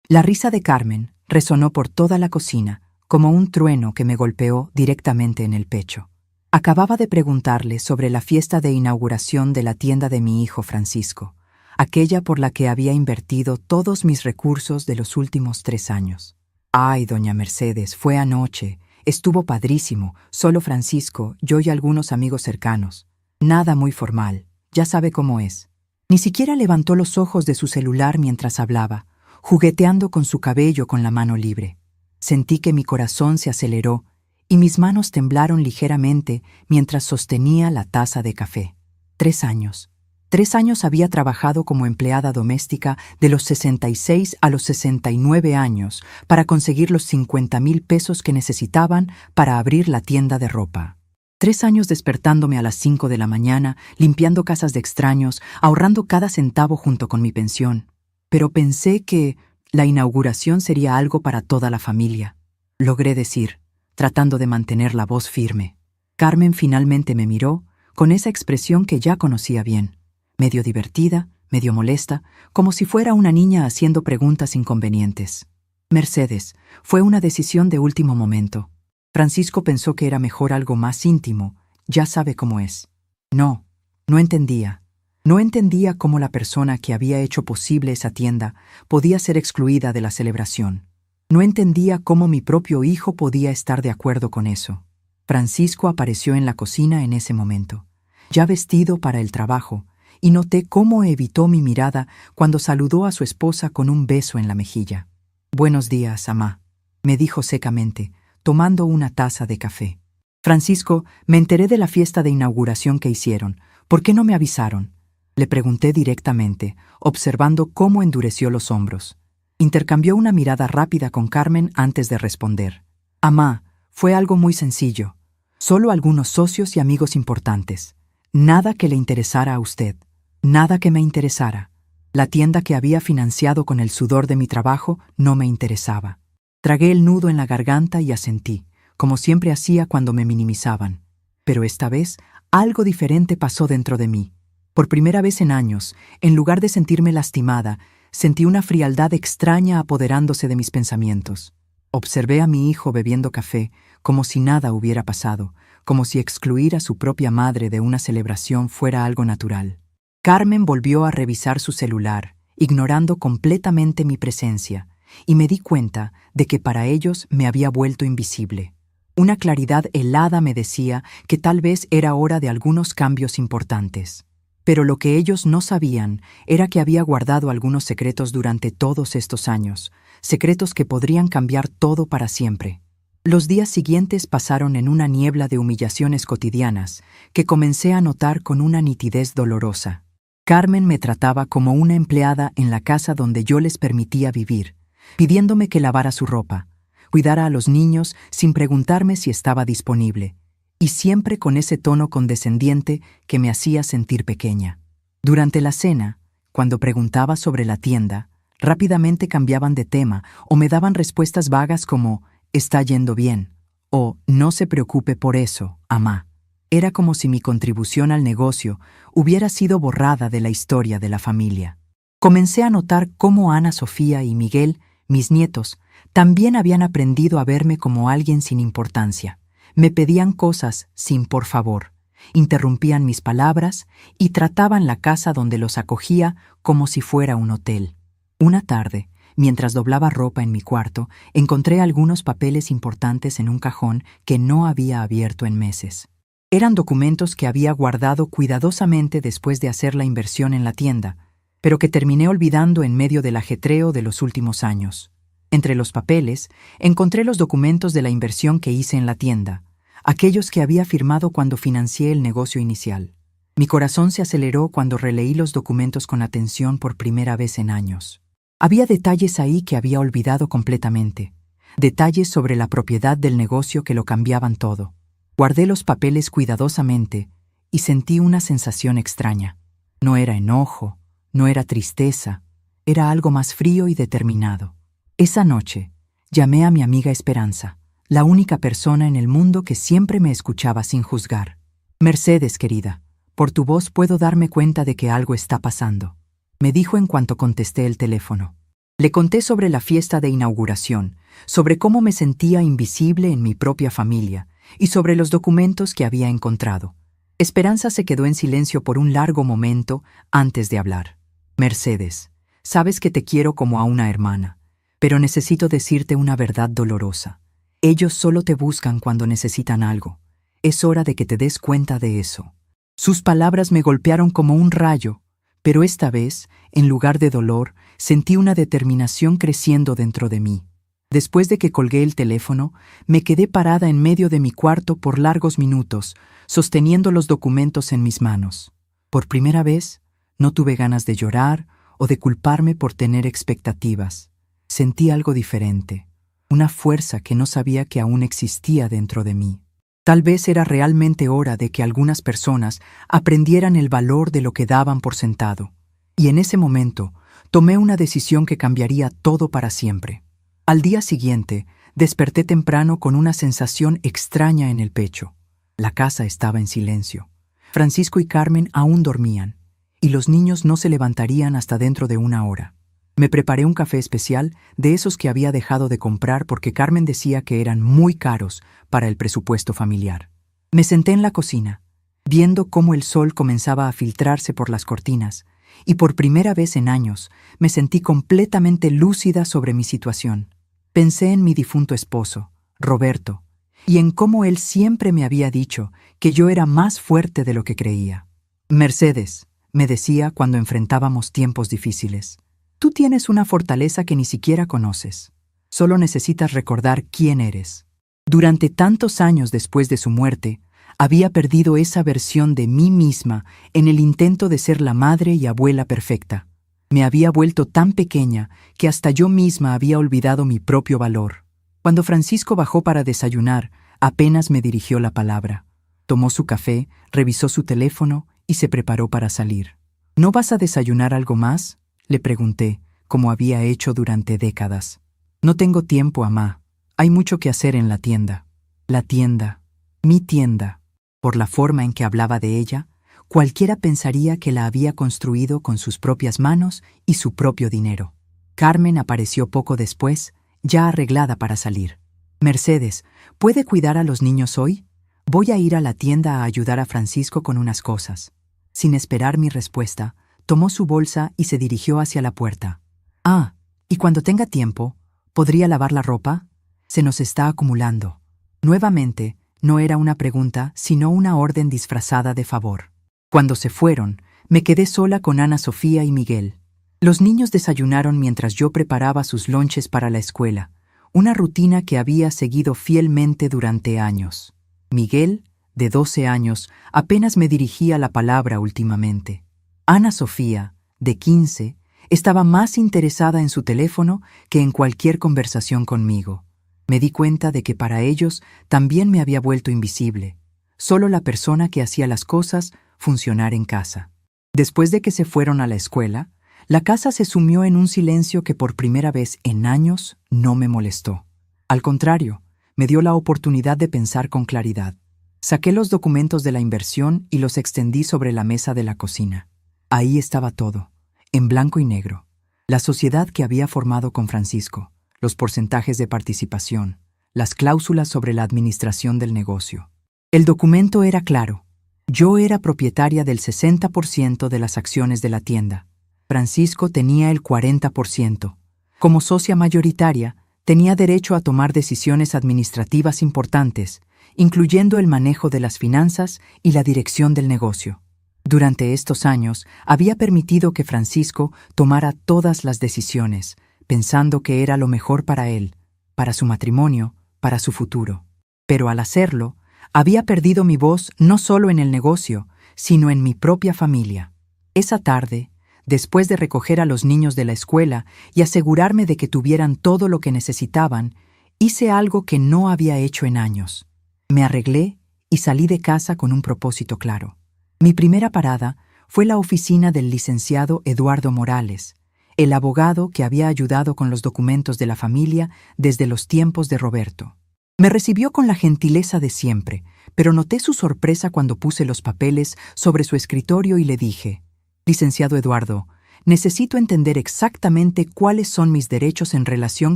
La risa de Carmen resonó por toda la cocina, como un trueno que me golpeó directamente en el pecho. Acababa de preguntarle sobre la fiesta de inauguración de la tienda de mi hijo Francisco, aquella por la que había invertido todos mis recursos de los últimos 3 años. Ay, doña Mercedes, fue anoche. Estuvo padrísimo, solo Francisco, yo y algunos amigos cercanos. Nada muy formal, ya sabe cómo es. Ni siquiera levantó los ojos de su celular mientras hablaba, jugueteando con su cabello con la mano libre. Sentí que mi corazón se aceleró y mis manos temblaron ligeramente mientras sostenía la taza de café. 3 años. 3 años había trabajado como empleada doméstica de los 66 a los 69 años para conseguir los 50,000 pesos que necesitaban para abrir la tienda de ropa. 3 años despertándome a las 5 de la mañana, limpiando casas de extraños, ahorrando cada centavo junto con mi pensión. Pero pensé que la inauguración sería algo para toda la familia. Logré decir, tratando de mantener la voz firme. Carmen finalmente me miró, con esa expresión que ya conocía bien, medio divertida, medio molesta, como si fuera una niña haciendo preguntas inconvenientes. Mercedes, fue una decisión de último momento. Francisco pensó que era mejor algo más íntimo, ya sabe cómo es. No entendía. No entendía cómo la persona que había hecho posible esa tienda podía ser excluida de la celebración. No entendía cómo mi propio hijo podía estar de acuerdo con eso. Francisco apareció en la cocina en ese momento, ya vestido para el trabajo, y noté cómo evitó mi mirada cuando saludó a su esposa con un beso en la mejilla. «Buenos días, amá», me dijo secamente, tomando una taza de café. «Francisco, me enteré de la fiesta de inauguración que hicieron. ¿Por qué no me avisaron?», le pregunté directamente, observando cómo endureció los hombros. Intercambió una mirada rápida con Carmen antes de responder. «Amá, fue algo muy sencillo. Solo algunos socios y amigos importantes. Nada que le interesara a usted. Nada que me interesara. La tienda que había financiado con el sudor de mi trabajo no me interesaba». Tragué el nudo en la garganta y asentí, como siempre hacía cuando me minimizaban. Pero esta vez, algo diferente pasó dentro de mí. Por primera vez en años, en lugar de sentirme lastimada, sentí una frialdad extraña apoderándose de mis pensamientos. Observé a mi hijo bebiendo café, como si nada hubiera pasado, como si excluir a su propia madre de una celebración fuera algo natural. Carmen volvió a revisar su celular, ignorando completamente mi presencia, y me di cuenta de que para ellos me había vuelto invisible. Una claridad helada me decía que tal vez era hora de algunos cambios importantes. Pero lo que ellos no sabían era que había guardado algunos secretos durante todos estos años, secretos que podrían cambiar todo para siempre. Los días siguientes pasaron en una niebla de humillaciones cotidianas que comencé a notar con una nitidez dolorosa. Carmen me trataba como una empleada en la casa donde yo les permitía vivir, pidiéndome que lavara su ropa, cuidara a los niños sin preguntarme si estaba disponible, y siempre con ese tono condescendiente que me hacía sentir pequeña. Durante la cena, cuando preguntaba sobre la tienda, rápidamente cambiaban de tema o me daban respuestas vagas como «está yendo bien» o «no se preocupe por eso, amá». Era como si mi contribución al negocio hubiera sido borrada de la historia de la familia. Comencé a notar cómo Ana Sofía y Miguel, mis nietos, también habían aprendido a verme como alguien sin importancia. Me pedían cosas sin por favor, interrumpían mis palabras y trataban la casa donde los acogía como si fuera un hotel. Una tarde, mientras doblaba ropa en mi cuarto, encontré algunos papeles importantes en un cajón que no había abierto en meses. Eran documentos que había guardado cuidadosamente después de hacer la inversión en la tienda, pero que terminé olvidando en medio del ajetreo de los últimos años. Entre los papeles, encontré los documentos de la inversión que hice en la tienda, aquellos que había firmado cuando financié el negocio inicial. Mi corazón se aceleró cuando releí los documentos con atención por primera vez en años. Había detalles ahí que había olvidado completamente, detalles sobre la propiedad del negocio que lo cambiaban todo. Guardé los papeles cuidadosamente y sentí una sensación extraña. No era enojo, no era tristeza, era algo más frío y determinado. Esa noche, llamé a mi amiga Esperanza, la única persona en el mundo que siempre me escuchaba sin juzgar. «Mercedes, querida, por tu voz puedo darme cuenta de que algo está pasando», me dijo en cuanto contesté el teléfono. Le conté sobre la fiesta de inauguración, sobre cómo me sentía invisible en mi propia familia y sobre los documentos que había encontrado. Esperanza se quedó en silencio por un largo momento antes de hablar. Mercedes, sabes que te quiero como a una hermana, pero necesito decirte una verdad dolorosa. Ellos solo te buscan cuando necesitan algo. Es hora de que te des cuenta de eso. Sus palabras me golpearon como un rayo, pero esta vez, en lugar de dolor, sentí una determinación creciendo dentro de mí. Después de que colgué el teléfono, me quedé parada en medio de mi cuarto por largos minutos, sosteniendo los documentos en mis manos. Por primera vez, no tuve ganas de llorar o de culparme por tener expectativas. Sentí algo diferente, una fuerza que no sabía que aún existía dentro de mí. Tal vez era realmente hora de que algunas personas aprendieran el valor de lo que daban por sentado. Y en ese momento, tomé una decisión que cambiaría todo para siempre. Al día siguiente, desperté temprano con una sensación extraña en el pecho. La casa estaba en silencio. Francisco y Carmen aún dormían, y los niños no se levantarían hasta dentro de una hora. Me preparé un café especial, de esos que había dejado de comprar porque Carmen decía que eran muy caros para el presupuesto familiar. Me senté en la cocina, viendo cómo el sol comenzaba a filtrarse por las cortinas, y por primera vez en años me sentí completamente lúcida sobre mi situación. Pensé en mi difunto esposo, Roberto, y en cómo él siempre me había dicho que yo era más fuerte de lo que creía. Mercedes, me decía cuando enfrentábamos tiempos difíciles, tú tienes una fortaleza que ni siquiera conoces. Solo necesitas recordar quién eres. Durante tantos años después de su muerte, había perdido esa versión de mí misma en el intento de ser la madre y abuela perfecta. Me había vuelto tan pequeña que hasta yo misma había olvidado mi propio valor. Cuando Francisco bajó para desayunar, apenas me dirigió la palabra. Tomó su café, revisó su teléfono y se preparó para salir. ¿No vas a desayunar algo más?, le pregunté, como había hecho durante décadas. No tengo tiempo, amá. Hay mucho que hacer en la tienda. La tienda, mi tienda. Por la forma en que hablaba de ella, cualquiera pensaría que la había construido con sus propias manos y su propio dinero. Carmen apareció poco después, ya arreglada para salir. Mercedes, ¿puede cuidar a los niños hoy? Voy a ir a la tienda a ayudar a Francisco con unas cosas. Sin esperar mi respuesta, tomó su bolsa y se dirigió hacia la puerta. Ah, y cuando tenga tiempo, ¿podría lavar la ropa? Se nos está acumulando. Nuevamente, no era una pregunta, sino una orden disfrazada de favor. Cuando se fueron, me quedé sola con Ana Sofía y Miguel. Los niños desayunaron mientras yo preparaba sus lonches para la escuela, una rutina que había seguido fielmente durante años. Miguel, de 12 años, apenas me dirigía la palabra últimamente. Ana Sofía, de 15, estaba más interesada en su teléfono que en cualquier conversación conmigo. Me di cuenta de que para ellos también me había vuelto invisible, solo la persona que hacía las cosas funcionar en casa. Después de que se fueron a la escuela, la casa se sumió en un silencio que por primera vez en años no me molestó. Al contrario, me dio la oportunidad de pensar con claridad. Saqué los documentos de la inversión y los extendí sobre la mesa de la cocina. Ahí estaba todo, en blanco y negro. La sociedad que había formado con Francisco, los porcentajes de participación, las cláusulas sobre la administración del negocio. El documento era claro. Yo era propietaria del 60% de las acciones de la tienda. Francisco tenía el 40%. Como socia mayoritaria, tenía derecho a tomar decisiones administrativas importantes, incluyendo el manejo de las finanzas y la dirección del negocio. Durante estos años, había permitido que Francisco tomara todas las decisiones, pensando que era lo mejor para él, para su matrimonio, para su futuro. Pero al hacerlo, había perdido mi voz no solo en el negocio, sino en mi propia familia. Esa tarde, después de recoger a los niños de la escuela y asegurarme de que tuvieran todo lo que necesitaban, hice algo que no había hecho en años. Me arreglé y salí de casa con un propósito claro. Mi primera parada fue la oficina del licenciado Eduardo Morales, el abogado que había ayudado con los documentos de la familia desde los tiempos de Roberto. Me recibió con la gentileza de siempre, pero noté su sorpresa cuando puse los papeles sobre su escritorio y le dije: «Licenciado Eduardo, Necesito entender exactamente cuáles son mis derechos en relación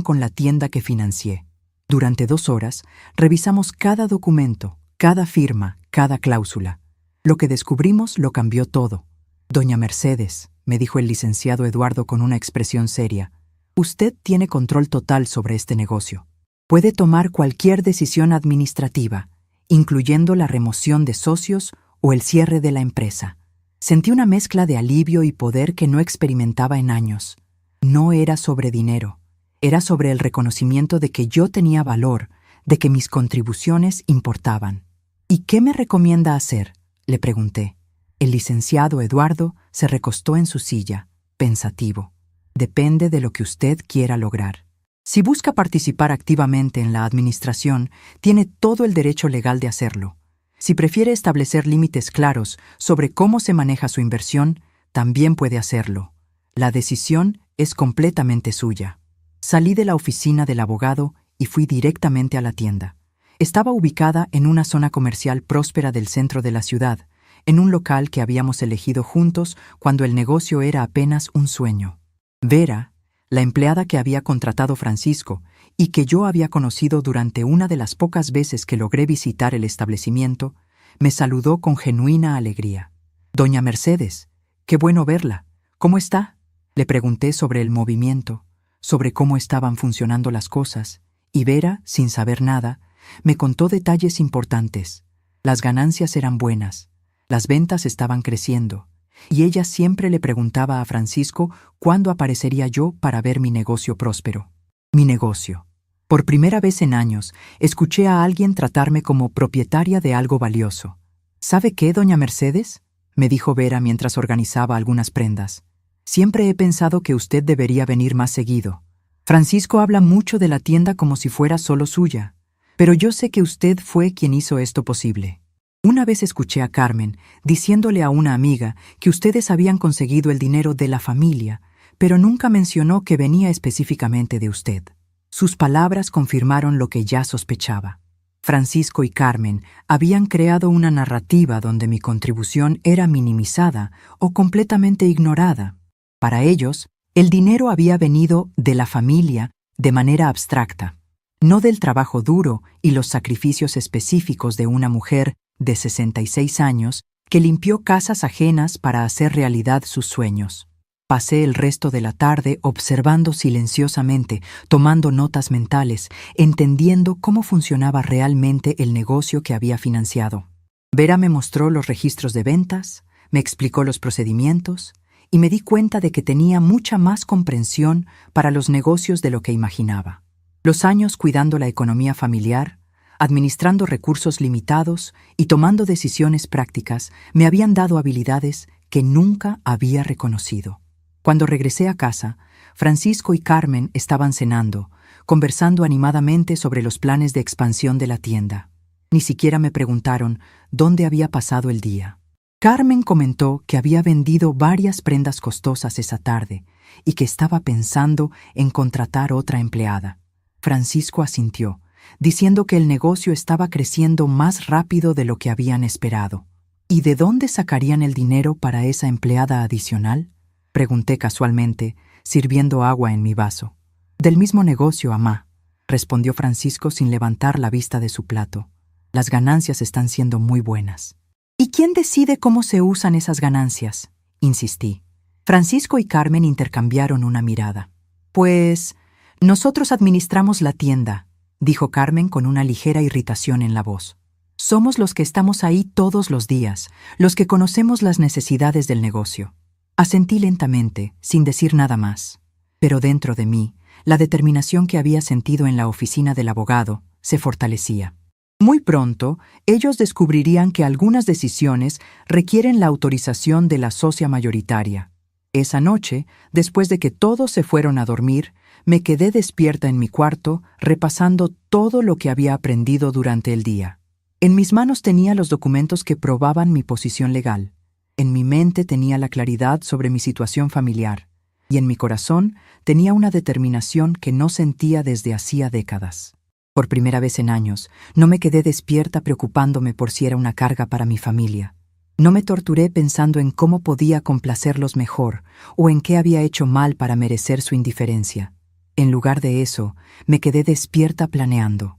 con la tienda que financié. Durante 2 horas, revisamos cada documento, cada firma, cada cláusula. Lo que descubrimos lo cambió todo. Doña Mercedes, me dijo el licenciado Eduardo con una expresión seria, usted tiene control total sobre este negocio. Puede tomar cualquier decisión administrativa, incluyendo la remoción de socios o el cierre de la empresa. Sentí una mezcla de alivio y poder que no experimentaba en años. No era sobre dinero, era sobre el reconocimiento de que yo tenía valor, de que mis contribuciones importaban. ¿Y qué me recomienda hacer?, le pregunté. El licenciado Eduardo se recostó en su silla, pensativo. Depende de lo que usted quiera lograr. Si busca participar activamente en la administración, tiene todo el derecho legal de hacerlo. Si prefiere establecer límites claros sobre cómo se maneja su inversión, también puede hacerlo. La decisión es completamente suya. Salí de la oficina del abogado y fui directamente a la tienda. Estaba ubicada en una zona comercial próspera del centro de la ciudad, en un local que habíamos elegido juntos cuando el negocio era apenas un sueño. Vera, la empleada que había contratado Francisco y que yo había conocido durante una de las pocas veces que logré visitar el establecimiento, me saludó con genuina alegría. «Doña Mercedes, qué bueno verla. ¿Cómo está?», le pregunté sobre el movimiento, sobre cómo estaban funcionando las cosas, y Vera, sin saber nada, me contó detalles importantes. Las ganancias eran buenas, las ventas estaban creciendo, y ella siempre le preguntaba a Francisco cuándo aparecería yo para ver mi negocio próspero. Mi negocio. Por primera vez en años, escuché a alguien tratarme como propietaria de algo valioso. «¿Sabe qué, doña Mercedes?», me dijo Vera mientras organizaba algunas prendas. «Siempre he pensado que usted debería venir más seguido. Francisco habla mucho de la tienda como si fuera solo suya, pero yo sé que usted fue quien hizo esto posible». Una vez escuché a Carmen diciéndole a una amiga que ustedes habían conseguido el dinero de la familia, pero nunca mencionó que venía específicamente de usted. Sus palabras confirmaron lo que ya sospechaba. Francisco y Carmen habían creado una narrativa donde mi contribución era minimizada o completamente ignorada. Para ellos, el dinero había venido de la familia de manera abstracta, no del trabajo duro y los sacrificios específicos de una mujer de 66 años que limpió casas ajenas para hacer realidad sus sueños. Pasé el resto de la tarde observando silenciosamente, tomando notas mentales, entendiendo cómo funcionaba realmente el negocio que había financiado. Vera me mostró los registros de ventas, me explicó los procedimientos y me di cuenta de que tenía mucha más comprensión para los negocios de lo que imaginaba. Los años cuidando la economía familiar, administrando recursos limitados y tomando decisiones prácticas me habían dado habilidades que nunca había reconocido. Cuando regresé a casa, Francisco y Carmen estaban cenando, conversando animadamente sobre los planes de expansión de la tienda. Ni siquiera me preguntaron dónde había pasado el día. Carmen comentó que había vendido varias prendas costosas esa tarde y que estaba pensando en contratar otra empleada. Francisco asintió, diciendo que el negocio estaba creciendo más rápido de lo que habían esperado. ¿Y de dónde sacarían el dinero para esa empleada adicional?, pregunté casualmente, sirviendo agua en mi vaso. «Del mismo negocio, mamá», respondió Francisco sin levantar la vista de su plato. «Las ganancias están siendo muy buenas». «¿Y quién decide cómo se usan esas ganancias?», insistí. Francisco y Carmen intercambiaron una mirada. «Pues, nosotros administramos la tienda», dijo Carmen con una ligera irritación en la voz. «Somos los que estamos ahí todos los días, los que conocemos las necesidades del negocio». Asentí lentamente, sin decir nada más. Pero dentro de mí, la determinación que había sentido en la oficina del abogado se fortalecía. Muy pronto, ellos descubrirían que algunas decisiones requieren la autorización de la socia mayoritaria. Esa noche, después de que todos se fueron a dormir, me quedé despierta en mi cuarto, repasando todo lo que había aprendido durante el día. En mis manos tenía los documentos que probaban mi posición legal. En mi mente tenía la claridad sobre mi situación familiar, y en mi corazón tenía una determinación que no sentía desde hacía décadas. Por primera vez en años, no me quedé despierta preocupándome por si era una carga para mi familia. No me torturé pensando en cómo podía complacerlos mejor o en qué había hecho mal para merecer su indiferencia. En lugar de eso, me quedé despierta planeando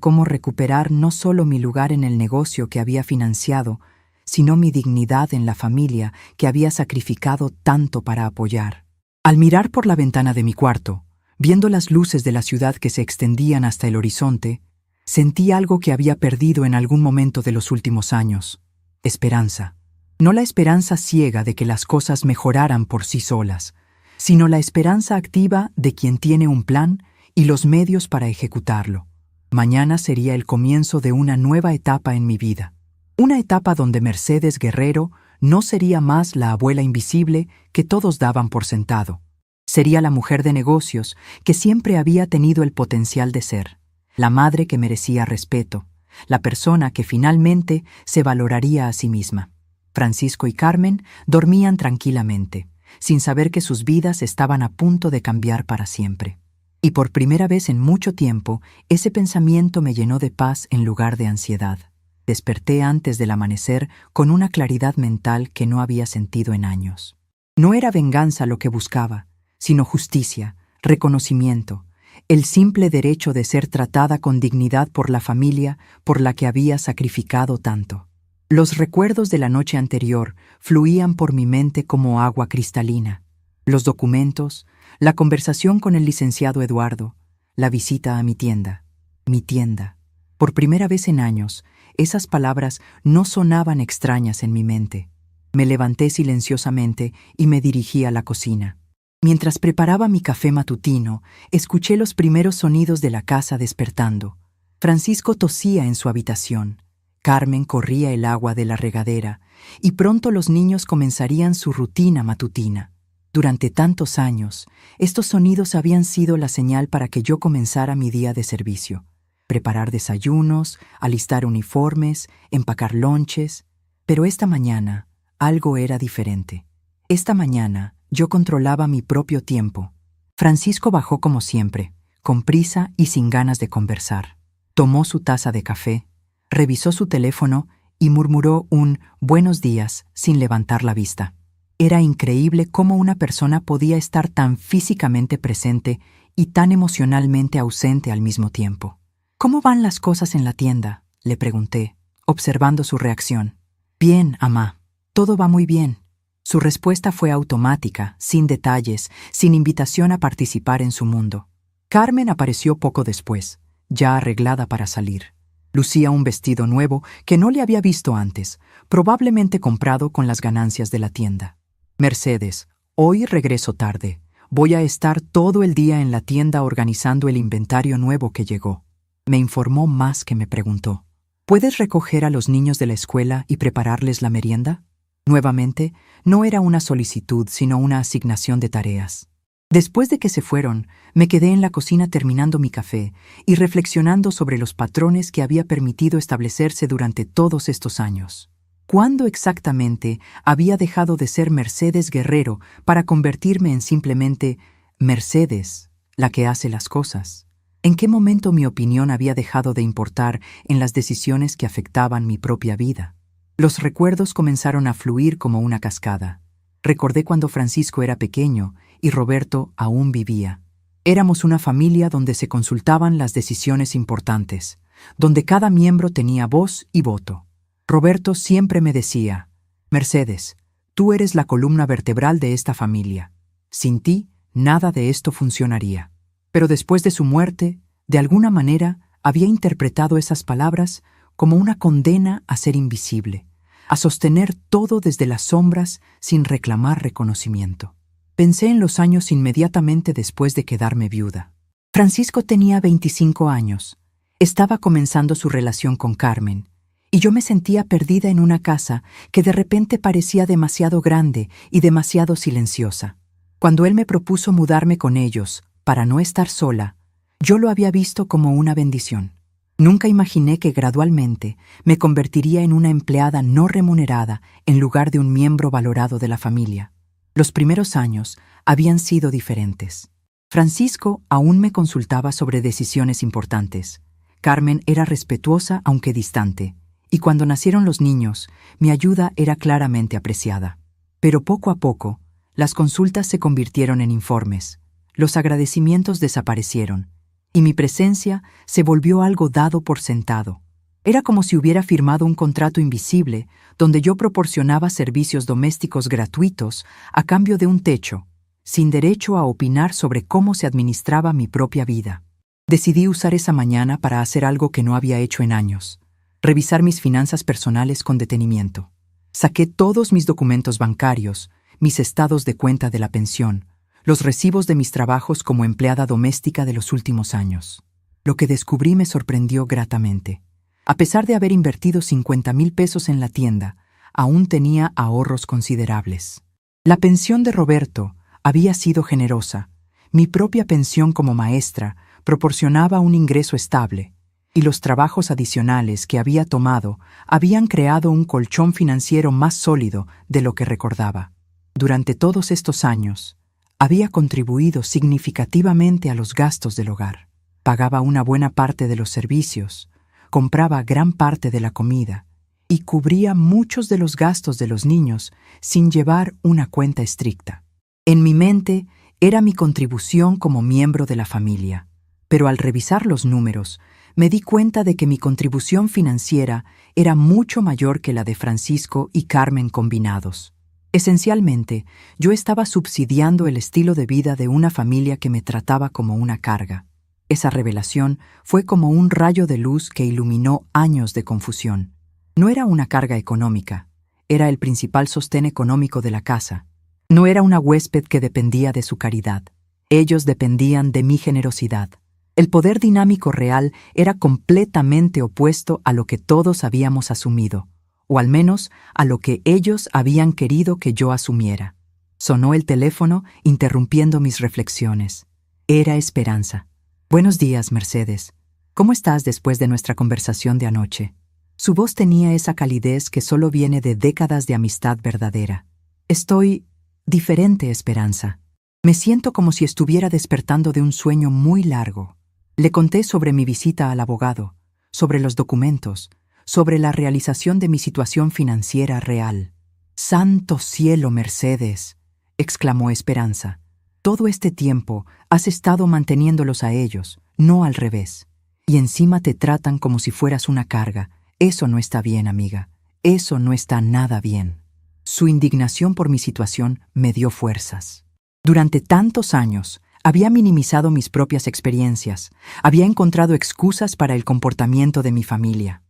cómo recuperar no solo mi lugar en el negocio que había financiado, sino mi dignidad en la familia que había sacrificado tanto para apoyar. Al mirar por la ventana de mi cuarto, viendo las luces de la ciudad que se extendían hasta el horizonte, sentí algo que había perdido en algún momento de los últimos años: esperanza. No la esperanza ciega de que las cosas mejoraran por sí solas, sino la esperanza activa de quien tiene un plan y los medios para ejecutarlo. Mañana sería el comienzo de una nueva etapa en mi vida. Una etapa donde Mercedes Guerrero no sería más la abuela invisible que todos daban por sentado. Sería la mujer de negocios que siempre había tenido el potencial de ser, la madre que merecía respeto, la persona que finalmente se valoraría a sí misma. Francisco y Carmen dormían tranquilamente, sin saber que sus vidas estaban a punto de cambiar para siempre. Y por primera vez en mucho tiempo, ese pensamiento me llenó de paz en lugar de ansiedad. Desperté antes del amanecer con una claridad mental que no había sentido en años. No era venganza lo que buscaba, sino justicia, reconocimiento, el simple derecho de ser tratada con dignidad por la familia por la que había sacrificado tanto. Los recuerdos de la noche anterior fluían por mi mente como agua cristalina. Los documentos, la conversación con el licenciado Eduardo, la visita a mi tienda. Mi tienda. Por primera vez en años, esas palabras no sonaban extrañas en mi mente. Me levanté silenciosamente y me dirigí a la cocina. Mientras preparaba mi café matutino, escuché los primeros sonidos de la casa despertando. Francisco tosía en su habitación. Carmen corría el agua de la regadera, y pronto los niños comenzarían su rutina matutina. Durante tantos años, estos sonidos habían sido la señal para que yo comenzara mi día de servicio. Preparar desayunos, alistar uniformes, empacar lonches. Pero esta mañana, algo era diferente. Esta mañana, yo controlaba mi propio tiempo. Francisco bajó como siempre, con prisa y sin ganas de conversar. Tomó su taza de café, revisó su teléfono y murmuró un «buenos días» sin levantar la vista. Era increíble cómo una persona podía estar tan físicamente presente y tan emocionalmente ausente al mismo tiempo. «¿Cómo van las cosas en la tienda?», le pregunté, observando su reacción. «Bien, amá. Todo va muy bien». Su respuesta fue automática, sin detalles, sin invitación a participar en su mundo. Carmen apareció poco después, ya arreglada para salir. Lucía un vestido nuevo que no le había visto antes, probablemente comprado con las ganancias de la tienda. «Mercedes, hoy regreso tarde. Voy a estar todo el día en la tienda organizando el inventario nuevo que llegó», me informó más que me preguntó. «¿Puedes recoger a los niños de la escuela y prepararles la merienda?». Nuevamente, no era una solicitud, sino una asignación de tareas. Después de que se fueron, me quedé en la cocina terminando mi café y reflexionando sobre los patrones que había permitido establecerse durante todos estos años. ¿Cuándo exactamente había dejado de ser Mercedes Guerrero para convertirme en simplemente Mercedes, la que hace las cosas? ¿En qué momento mi opinión había dejado de importar en las decisiones que afectaban mi propia vida? Los recuerdos comenzaron a fluir como una cascada. Recordé cuando Francisco era pequeño y Roberto aún vivía. Éramos una familia donde se consultaban las decisiones importantes, donde cada miembro tenía voz y voto. Roberto siempre me decía: «Mercedes, tú eres la columna vertebral de esta familia. Sin ti, nada de esto funcionaría». Pero después de su muerte, de alguna manera, había interpretado esas palabras como una condena a ser invisible, a sostener todo desde las sombras sin reclamar reconocimiento. Pensé en los años inmediatamente después de quedarme viuda. Francisco tenía 25 años. Estaba comenzando su relación con Carmen, y yo me sentía perdida en una casa que de repente parecía demasiado grande y demasiado silenciosa. Cuando él me propuso mudarme con ellos, para no estar sola, yo lo había visto como una bendición. Nunca imaginé que gradualmente me convertiría en una empleada no remunerada en lugar de un miembro valorado de la familia. Los primeros años habían sido diferentes. Francisco aún me consultaba sobre decisiones importantes. Carmen era respetuosa aunque distante, Y cuando nacieron los niños, mi ayuda era claramente apreciada. Pero poco a poco, las consultas se convirtieron en informes, los agradecimientos desaparecieron, y mi presencia se volvió algo dado por sentado. Era como si hubiera firmado un contrato invisible donde yo proporcionaba servicios domésticos gratuitos a cambio de un techo, sin derecho a opinar sobre cómo se administraba mi propia vida. Decidí usar esa mañana para hacer algo que no había hecho en años: revisar mis finanzas personales con detenimiento. Saqué todos mis documentos bancarios, mis estados de cuenta de la pensión, los recibos de mis trabajos como empleada doméstica de los últimos años. Lo que descubrí me sorprendió gratamente. A pesar de haber invertido 50,000 pesos en la tienda, aún tenía ahorros considerables. La pensión de Roberto había sido generosa. Mi propia pensión como maestra proporcionaba un ingreso estable, y los trabajos adicionales que había tomado habían creado un colchón financiero más sólido de lo que recordaba. Durante todos estos años, había contribuido significativamente a los gastos del hogar. Pagaba una buena parte de los servicios, compraba gran parte de la comida y cubría muchos de los gastos de los niños sin llevar una cuenta estricta. En mi mente era mi contribución como miembro de la familia, pero al revisar los números me di cuenta de que mi contribución financiera era mucho mayor que la de Francisco y Carmen combinados. Esencialmente, yo estaba subsidiando el estilo de vida de una familia que me trataba como una carga. Esa revelación fue como un rayo de luz que iluminó años de confusión. No era una carga económica, era el principal sostén económico de la casa. No era una huésped que dependía de su caridad. Ellos dependían de mi generosidad. El poder dinámico real era completamente opuesto a lo que todos habíamos asumido, o al menos a lo que ellos habían querido que yo asumiera. Sonó el teléfono, interrumpiendo mis reflexiones. Era Esperanza. «Buenos días, Mercedes. ¿Cómo estás después de nuestra conversación de anoche?» Su voz tenía esa calidez que solo viene de décadas de amistad verdadera. «Estoy diferente, Esperanza. Me siento como si estuviera despertando de un sueño muy largo». Le conté sobre mi visita al abogado, sobre los documentos, sobre la realización de mi situación financiera real. «¡Santo cielo, Mercedes!», exclamó Esperanza. «Todo este tiempo has estado manteniéndolos a ellos, no al revés. Y encima te tratan como si fueras una carga. Eso no está bien, amiga. Eso no está nada bien». Su indignación por mi situación me dio fuerzas. Durante tantos años, había minimizado mis propias experiencias, había encontrado excusas para el comportamiento de mi familia.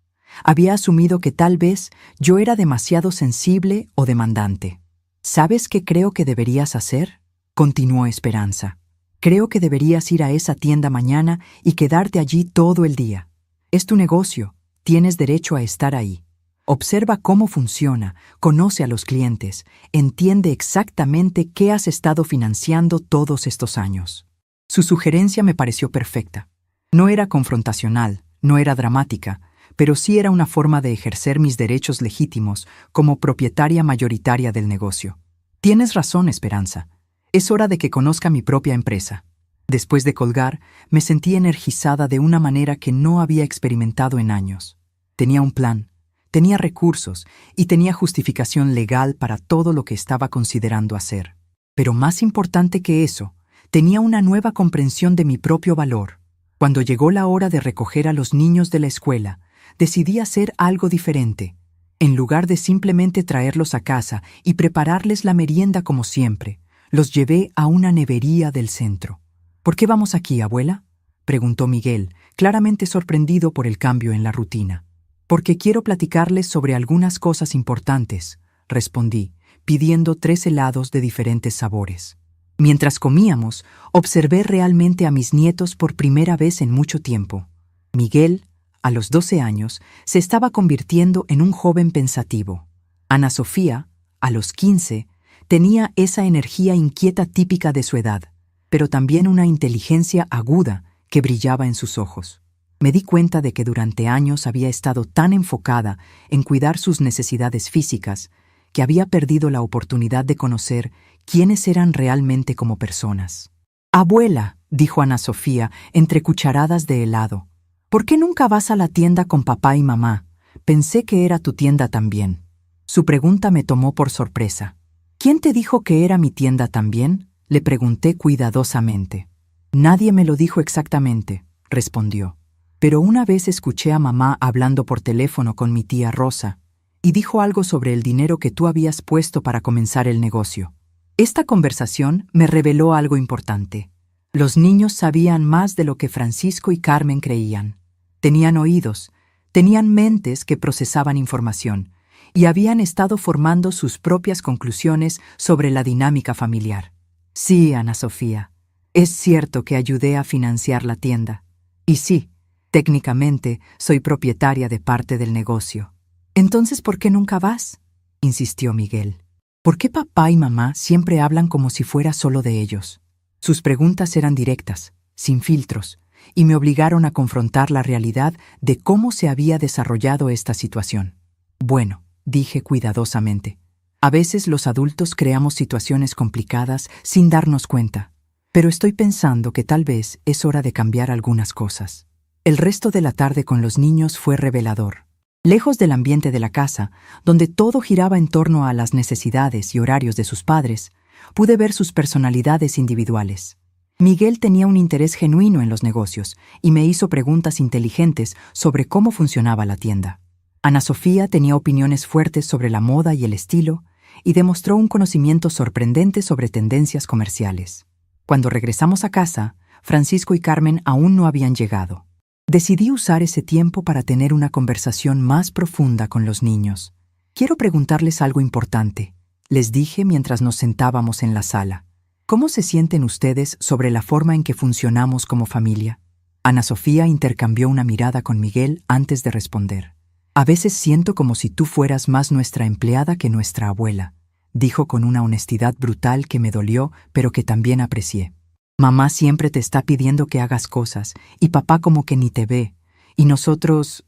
Había asumido que tal vez yo era demasiado sensible o demandante. «¿Sabes qué creo que deberías hacer?», continuó Esperanza. «Creo que deberías ir a esa tienda mañana y quedarte allí todo el día. Es tu negocio, tienes derecho a estar ahí. Observa cómo funciona, conoce a los clientes, entiende exactamente qué has estado financiando todos estos años». Su sugerencia me pareció perfecta. No era confrontacional, no era dramática, pero sí era una forma de ejercer mis derechos legítimos como propietaria mayoritaria del negocio. «Tienes razón, Esperanza. Es hora de que conozca mi propia empresa». Después de colgar, me sentí energizada de una manera que no había experimentado en años. Tenía un plan, tenía recursos y tenía justificación legal para todo lo que estaba considerando hacer. Pero más importante que eso, tenía una nueva comprensión de mi propio valor. Cuando llegó la hora de recoger a los niños de la escuela, decidí hacer algo diferente. En lugar de simplemente traerlos a casa y prepararles la merienda como siempre, los llevé a una nevería del centro. «¿Por qué vamos aquí, abuela?», preguntó Miguel, claramente sorprendido por el cambio en la rutina. «Porque quiero platicarles sobre algunas cosas importantes», respondí, pidiendo 3 helados de diferentes sabores. Mientras comíamos, observé realmente a mis nietos por primera vez en mucho tiempo. Miguel, a los 12 años, se estaba convirtiendo en un joven pensativo. Ana Sofía, a los 15, tenía esa energía inquieta típica de su edad, pero también una inteligencia aguda que brillaba en sus ojos. Me di cuenta de que durante años había estado tan enfocada en cuidar sus necesidades físicas que había perdido la oportunidad de conocer quiénes eran realmente como personas. «Abuela», dijo Ana Sofía entre cucharadas de helado, «¿por qué nunca vas a la tienda con papá y mamá? Pensé que era tu tienda también. Su pregunta me tomó por sorpresa. ¿Quién te dijo que era mi tienda también? Le pregunté cuidadosamente. Nadie me lo dijo exactamente, respondió. Pero una vez escuché a mamá hablando por teléfono con mi tía Rosa, y dijo algo sobre el dinero que tú habías puesto para comenzar el negocio. Esta conversación me reveló algo importante. Los niños sabían más de lo que Francisco y Carmen creían. Tenían oídos, tenían mentes que procesaban información, y habían estado formando sus propias conclusiones sobre la dinámica familiar. Sí, Ana Sofía, es cierto que ayudé a financiar la tienda. Y sí, técnicamente soy propietaria de parte del negocio. Entonces, ¿por qué nunca vas?, insistió Miguel. ¿Por qué papá y mamá siempre hablan como si fuera solo de ellos? Sus preguntas eran directas, sin filtros, y me obligaron a confrontar la realidad de cómo se había desarrollado esta situación. Bueno, dije cuidadosamente, a veces los adultos creamos situaciones complicadas sin darnos cuenta, pero estoy pensando que tal vez es hora de cambiar algunas cosas. El resto de la tarde con los niños fue revelador. Lejos del ambiente de la casa, donde todo giraba en torno a las necesidades y horarios de sus padres, pude ver sus personalidades individuales. Miguel tenía un interés genuino en los negocios y me hizo preguntas inteligentes sobre cómo funcionaba la tienda. Ana Sofía tenía opiniones fuertes sobre la moda y el estilo y demostró un conocimiento sorprendente sobre tendencias comerciales. Cuando regresamos a casa, Francisco y Carmen aún no habían llegado. Decidí usar ese tiempo para tener una conversación más profunda con los niños. Quiero preguntarles algo importante, les dije mientras nos sentábamos en la sala. ¿Cómo se sienten ustedes sobre la forma en que funcionamos como familia? Ana Sofía intercambió una mirada con Miguel antes de responder. A veces siento como si tú fueras más nuestra empleada que nuestra abuela, dijo con una honestidad brutal que me dolió, pero que también aprecié. Mamá siempre te está pidiendo que hagas cosas, y papá como que ni te ve. Y nosotros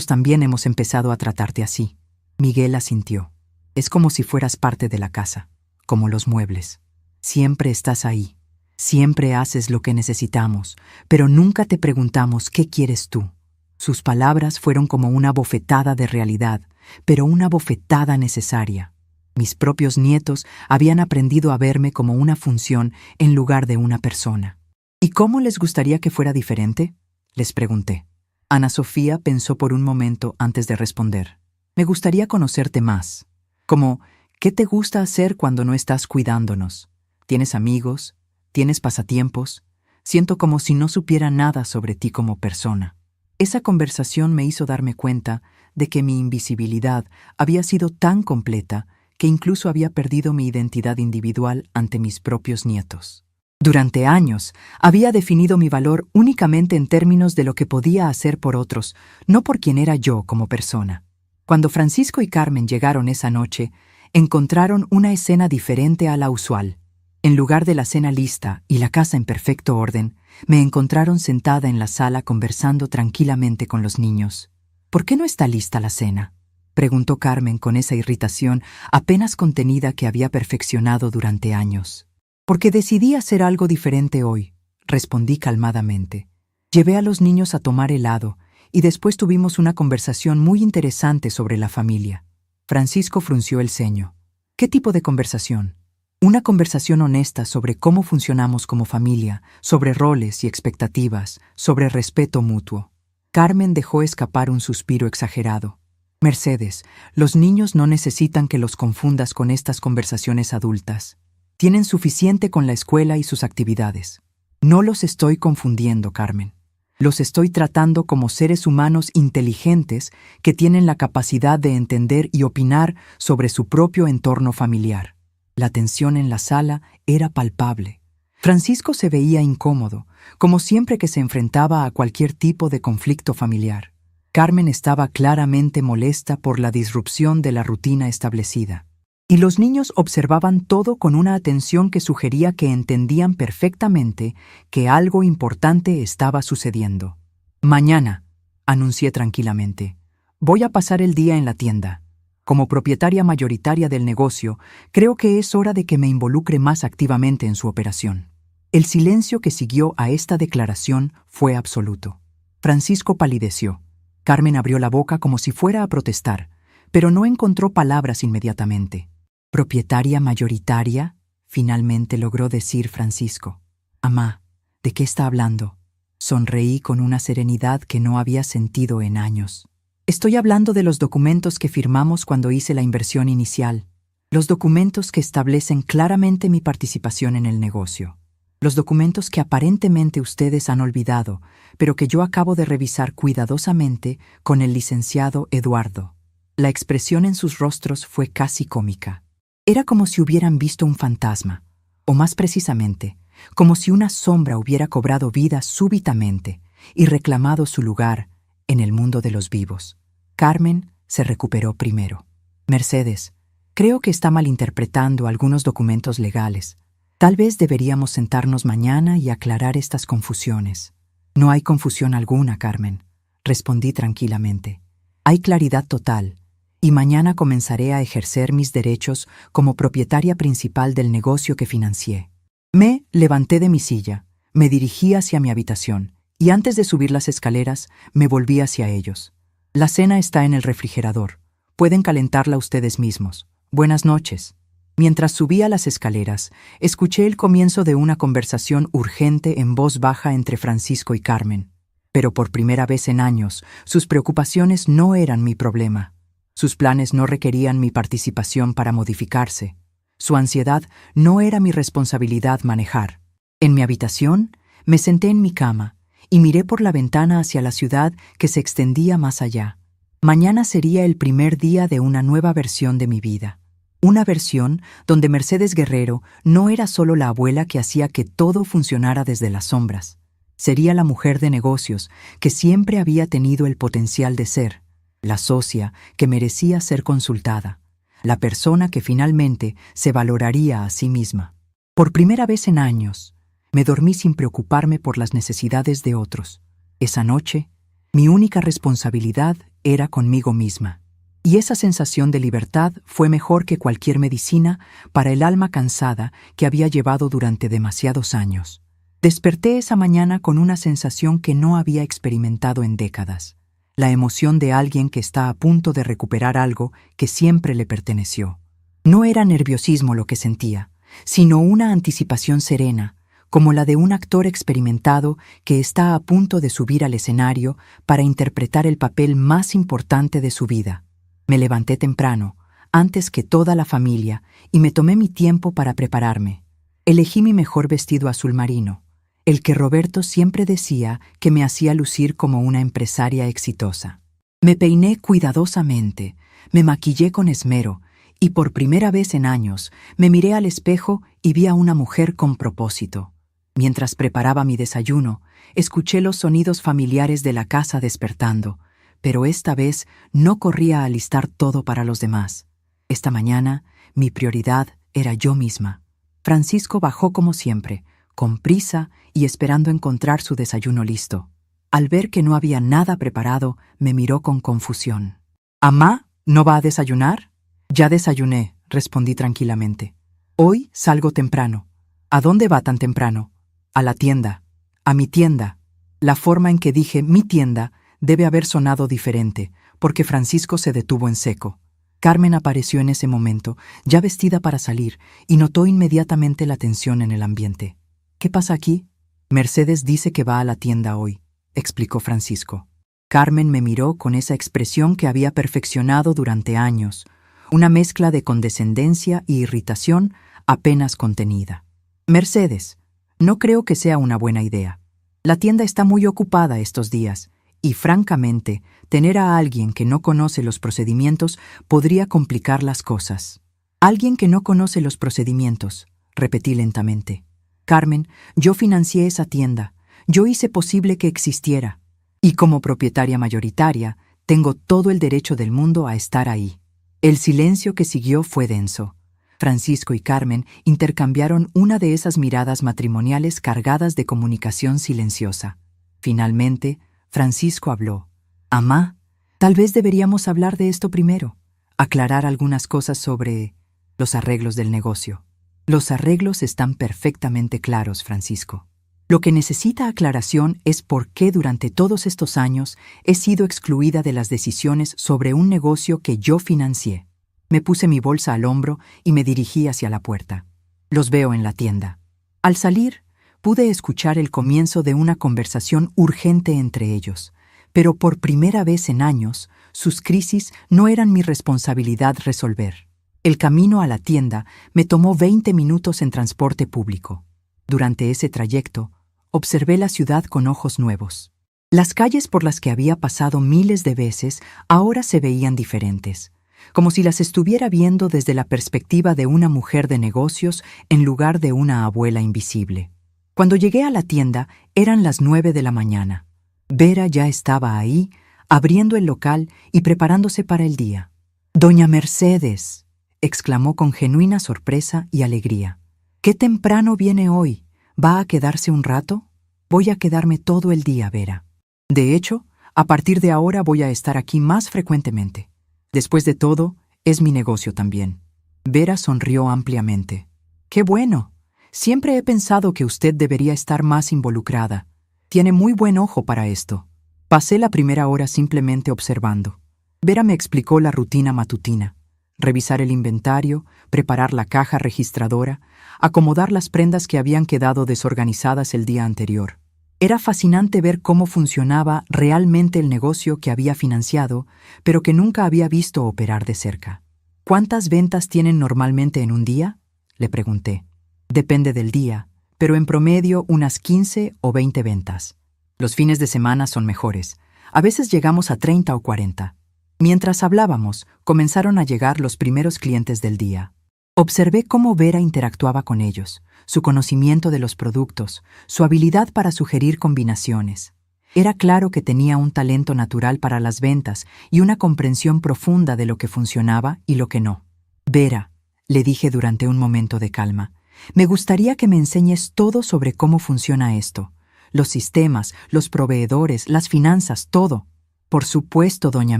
también hemos empezado a tratarte así. Miguel asintió. Es como si fueras parte de la casa, como los muebles. Siempre estás ahí, siempre haces lo que necesitamos, pero nunca te preguntamos qué quieres tú. Sus palabras fueron como una bofetada de realidad, pero una bofetada necesaria. Mis propios nietos habían aprendido a verme como una función en lugar de una persona. ¿Y cómo les gustaría que fuera diferente?, les pregunté. Ana Sofía pensó por un momento antes de responder. Me gustaría conocerte más. Como, ¿qué te gusta hacer cuando no estás cuidándonos? ¿Tienes amigos? ¿Tienes pasatiempos? Siento como si no supiera nada sobre ti como persona. Esa conversación me hizo darme cuenta de que mi invisibilidad había sido tan completa que incluso había perdido mi identidad individual ante mis propios nietos. Durante años, había definido mi valor únicamente en términos de lo que podía hacer por otros, no por quién era yo como persona. Cuando Francisco y Carmen llegaron esa noche, encontraron una escena diferente a la usual. En lugar de la cena lista y la casa en perfecto orden, me encontraron sentada en la sala conversando tranquilamente con los niños. ¿Por qué no está lista la cena?, preguntó Carmen con esa irritación apenas contenida que había perfeccionado durante años. Porque decidí hacer algo diferente hoy, respondí calmadamente. Llevé a los niños a tomar helado y después tuvimos una conversación muy interesante sobre la familia. Francisco frunció el ceño. ¿Qué tipo de conversación? Una conversación honesta sobre cómo funcionamos como familia, sobre roles y expectativas, sobre respeto mutuo. Carmen dejó escapar un suspiro exagerado. Mercedes, los niños no necesitan que los confundas con estas conversaciones adultas. Tienen suficiente con la escuela y sus actividades. No los estoy confundiendo, Carmen. Los estoy tratando como seres humanos inteligentes que tienen la capacidad de entender y opinar sobre su propio entorno familiar. La tensión en la sala era palpable. Francisco se veía incómodo, como siempre que se enfrentaba a cualquier tipo de conflicto familiar. Carmen estaba claramente molesta por la disrupción de la rutina establecida. Y los niños observaban todo con una atención que sugería que entendían perfectamente que algo importante estaba sucediendo. Mañana, anuncié tranquilamente, voy a pasar el día en la tienda. Como propietaria mayoritaria del negocio, creo que es hora de que me involucre más activamente en su operación. El silencio que siguió a esta declaración fue absoluto. Francisco palideció. Carmen abrió la boca como si fuera a protestar, pero no encontró palabras inmediatamente. «¿Propietaria mayoritaria?», finalmente logró decir Francisco. «Amá, ¿de qué está hablando?». Sonreí con una serenidad que no había sentido en años. «Estoy hablando de los documentos que firmamos cuando hice la inversión inicial. Los documentos que establecen claramente mi participación en el negocio. Los documentos que aparentemente ustedes han olvidado, pero que yo acabo de revisar cuidadosamente con el licenciado Eduardo». La expresión en sus rostros fue casi cómica. Era como si hubieran visto un fantasma, o más precisamente, como si una sombra hubiera cobrado vida súbitamente y reclamado su lugar en el mundo de los vivos. Carmen se recuperó primero. «Mercedes, creo que está malinterpretando algunos documentos legales. Tal vez deberíamos sentarnos mañana y aclarar estas confusiones». «No hay confusión alguna, Carmen», respondí tranquilamente. «Hay claridad total, y mañana comenzaré a ejercer mis derechos como propietaria principal del negocio que financié». Me levanté de mi silla, me dirigí hacia mi habitación, y antes de subir las escaleras, me volví hacia ellos. «La cena está en el refrigerador. Pueden calentarla ustedes mismos. Buenas noches». Mientras subía las escaleras, escuché el comienzo de una conversación urgente en voz baja entre Francisco y Carmen. Pero por primera vez en años, sus preocupaciones no eran mi problema. Sus planes no requerían mi participación para modificarse. Su ansiedad no era mi responsabilidad manejar. En mi habitación, me senté en mi cama y miré por la ventana hacia la ciudad que se extendía más allá. Mañana sería el primer día de una nueva versión de mi vida. Una versión donde Mercedes Guerrero no era solo la abuela que hacía que todo funcionara desde las sombras. Sería la mujer de negocios que siempre había tenido el potencial de ser, la socia que merecía ser consultada, la persona que finalmente se valoraría a sí misma. Por primera vez en años, me dormí sin preocuparme por las necesidades de otros. Esa noche, mi única responsabilidad era conmigo misma. Y esa sensación de libertad fue mejor que cualquier medicina para el alma cansada que había llevado durante demasiados años. Desperté esa mañana con una sensación que no había experimentado en décadas. La emoción de alguien que está a punto de recuperar algo que siempre le perteneció. No era nerviosismo lo que sentía, sino una anticipación serena, como la de un actor experimentado que está a punto de subir al escenario para interpretar el papel más importante de su vida. Me levanté temprano, antes que toda la familia, y me tomé mi tiempo para prepararme. Elegí mi mejor vestido azul marino, el que Roberto siempre decía que me hacía lucir como una empresaria exitosa. Me peiné cuidadosamente, me maquillé con esmero, y por primera vez en años me miré al espejo y vi a una mujer con propósito. Mientras preparaba mi desayuno, escuché los sonidos familiares de la casa despertando, pero esta vez no corría a alistar todo para los demás. Esta mañana, mi prioridad era yo misma. Francisco bajó como siempre, con prisa y esperando encontrar su desayuno listo. Al ver que no había nada preparado, me miró con confusión. «¿Amá, no va a desayunar?» «Ya desayuné», respondí tranquilamente. «Hoy salgo temprano». «¿A dónde va tan temprano?» «A la tienda». «¿A mi tienda?» La forma en que dije «mi tienda» debe haber sonado diferente, porque Francisco se detuvo en seco. Carmen apareció en ese momento, ya vestida para salir, y notó inmediatamente la tensión en el ambiente. «¿Qué pasa aquí?» «Mercedes dice que va a la tienda hoy», explicó Francisco. Carmen me miró con esa expresión que había perfeccionado durante años, una mezcla de condescendencia y irritación apenas contenida. «Mercedes, no creo que sea una buena idea. La tienda está muy ocupada estos días, y francamente, tener a alguien que no conoce los procedimientos podría complicar las cosas». «Alguien que no conoce los procedimientos», repetí lentamente. «Carmen, yo financié esa tienda, yo hice posible que existiera, y como propietaria mayoritaria, tengo todo el derecho del mundo a estar ahí». El silencio que siguió fue denso. Francisco y Carmen intercambiaron una de esas miradas matrimoniales cargadas de comunicación silenciosa. Finalmente, Francisco habló. «Amá, tal vez deberíamos hablar de esto primero, aclarar algunas cosas sobre los arreglos del negocio». «Los arreglos están perfectamente claros, Francisco». Lo que necesita aclaración es por qué durante todos estos años he sido excluida de las decisiones sobre un negocio que yo financié. Me puse mi bolsa al hombro y me dirigí hacia la puerta. Los veo en la tienda. Al salir, pude escuchar el comienzo de una conversación urgente entre ellos, pero por primera vez en años, sus crisis no eran mi responsabilidad resolver. El camino a la tienda me tomó 20 minutos en transporte público. Durante ese trayecto, observé la ciudad con ojos nuevos. Las calles por las que había pasado miles de veces ahora se veían diferentes, como si las estuviera viendo desde la perspectiva de una mujer de negocios en lugar de una abuela invisible. Cuando llegué a la tienda, eran las 9 de la mañana. Vera ya estaba ahí, abriendo el local y preparándose para el día. «Doña Mercedes», exclamó con genuina sorpresa y alegría. «¡Qué temprano viene hoy! ¿Va a quedarse un rato?» «Voy a quedarme todo el día, Vera. De hecho, a partir de ahora voy a estar aquí más frecuentemente. Después de todo, es mi negocio también». Vera sonrió ampliamente. «¡Qué bueno! Siempre he pensado que usted debería estar más involucrada. Tiene muy buen ojo para esto». Pasé la primera hora simplemente observando. Vera me explicó la rutina matutina: revisar el inventario, preparar la caja registradora, acomodar las prendas que habían quedado desorganizadas el día anterior. Era fascinante ver cómo funcionaba realmente el negocio que había financiado, pero que nunca había visto operar de cerca. «¿Cuántas ventas tienen normalmente en un día?», le pregunté. «Depende del día, pero en promedio unas 15 o 20 ventas. Los fines de semana son mejores. A veces llegamos a 30 o 40. Mientras hablábamos, comenzaron a llegar los primeros clientes del día. Observé cómo Vera interactuaba con ellos, su conocimiento de los productos, su habilidad para sugerir combinaciones. Era claro que tenía un talento natural para las ventas y una comprensión profunda de lo que funcionaba y lo que no. «Vera», le dije durante un momento de calma, «me gustaría que me enseñes todo sobre cómo funciona esto. Los sistemas, los proveedores, las finanzas, todo». «Por supuesto, doña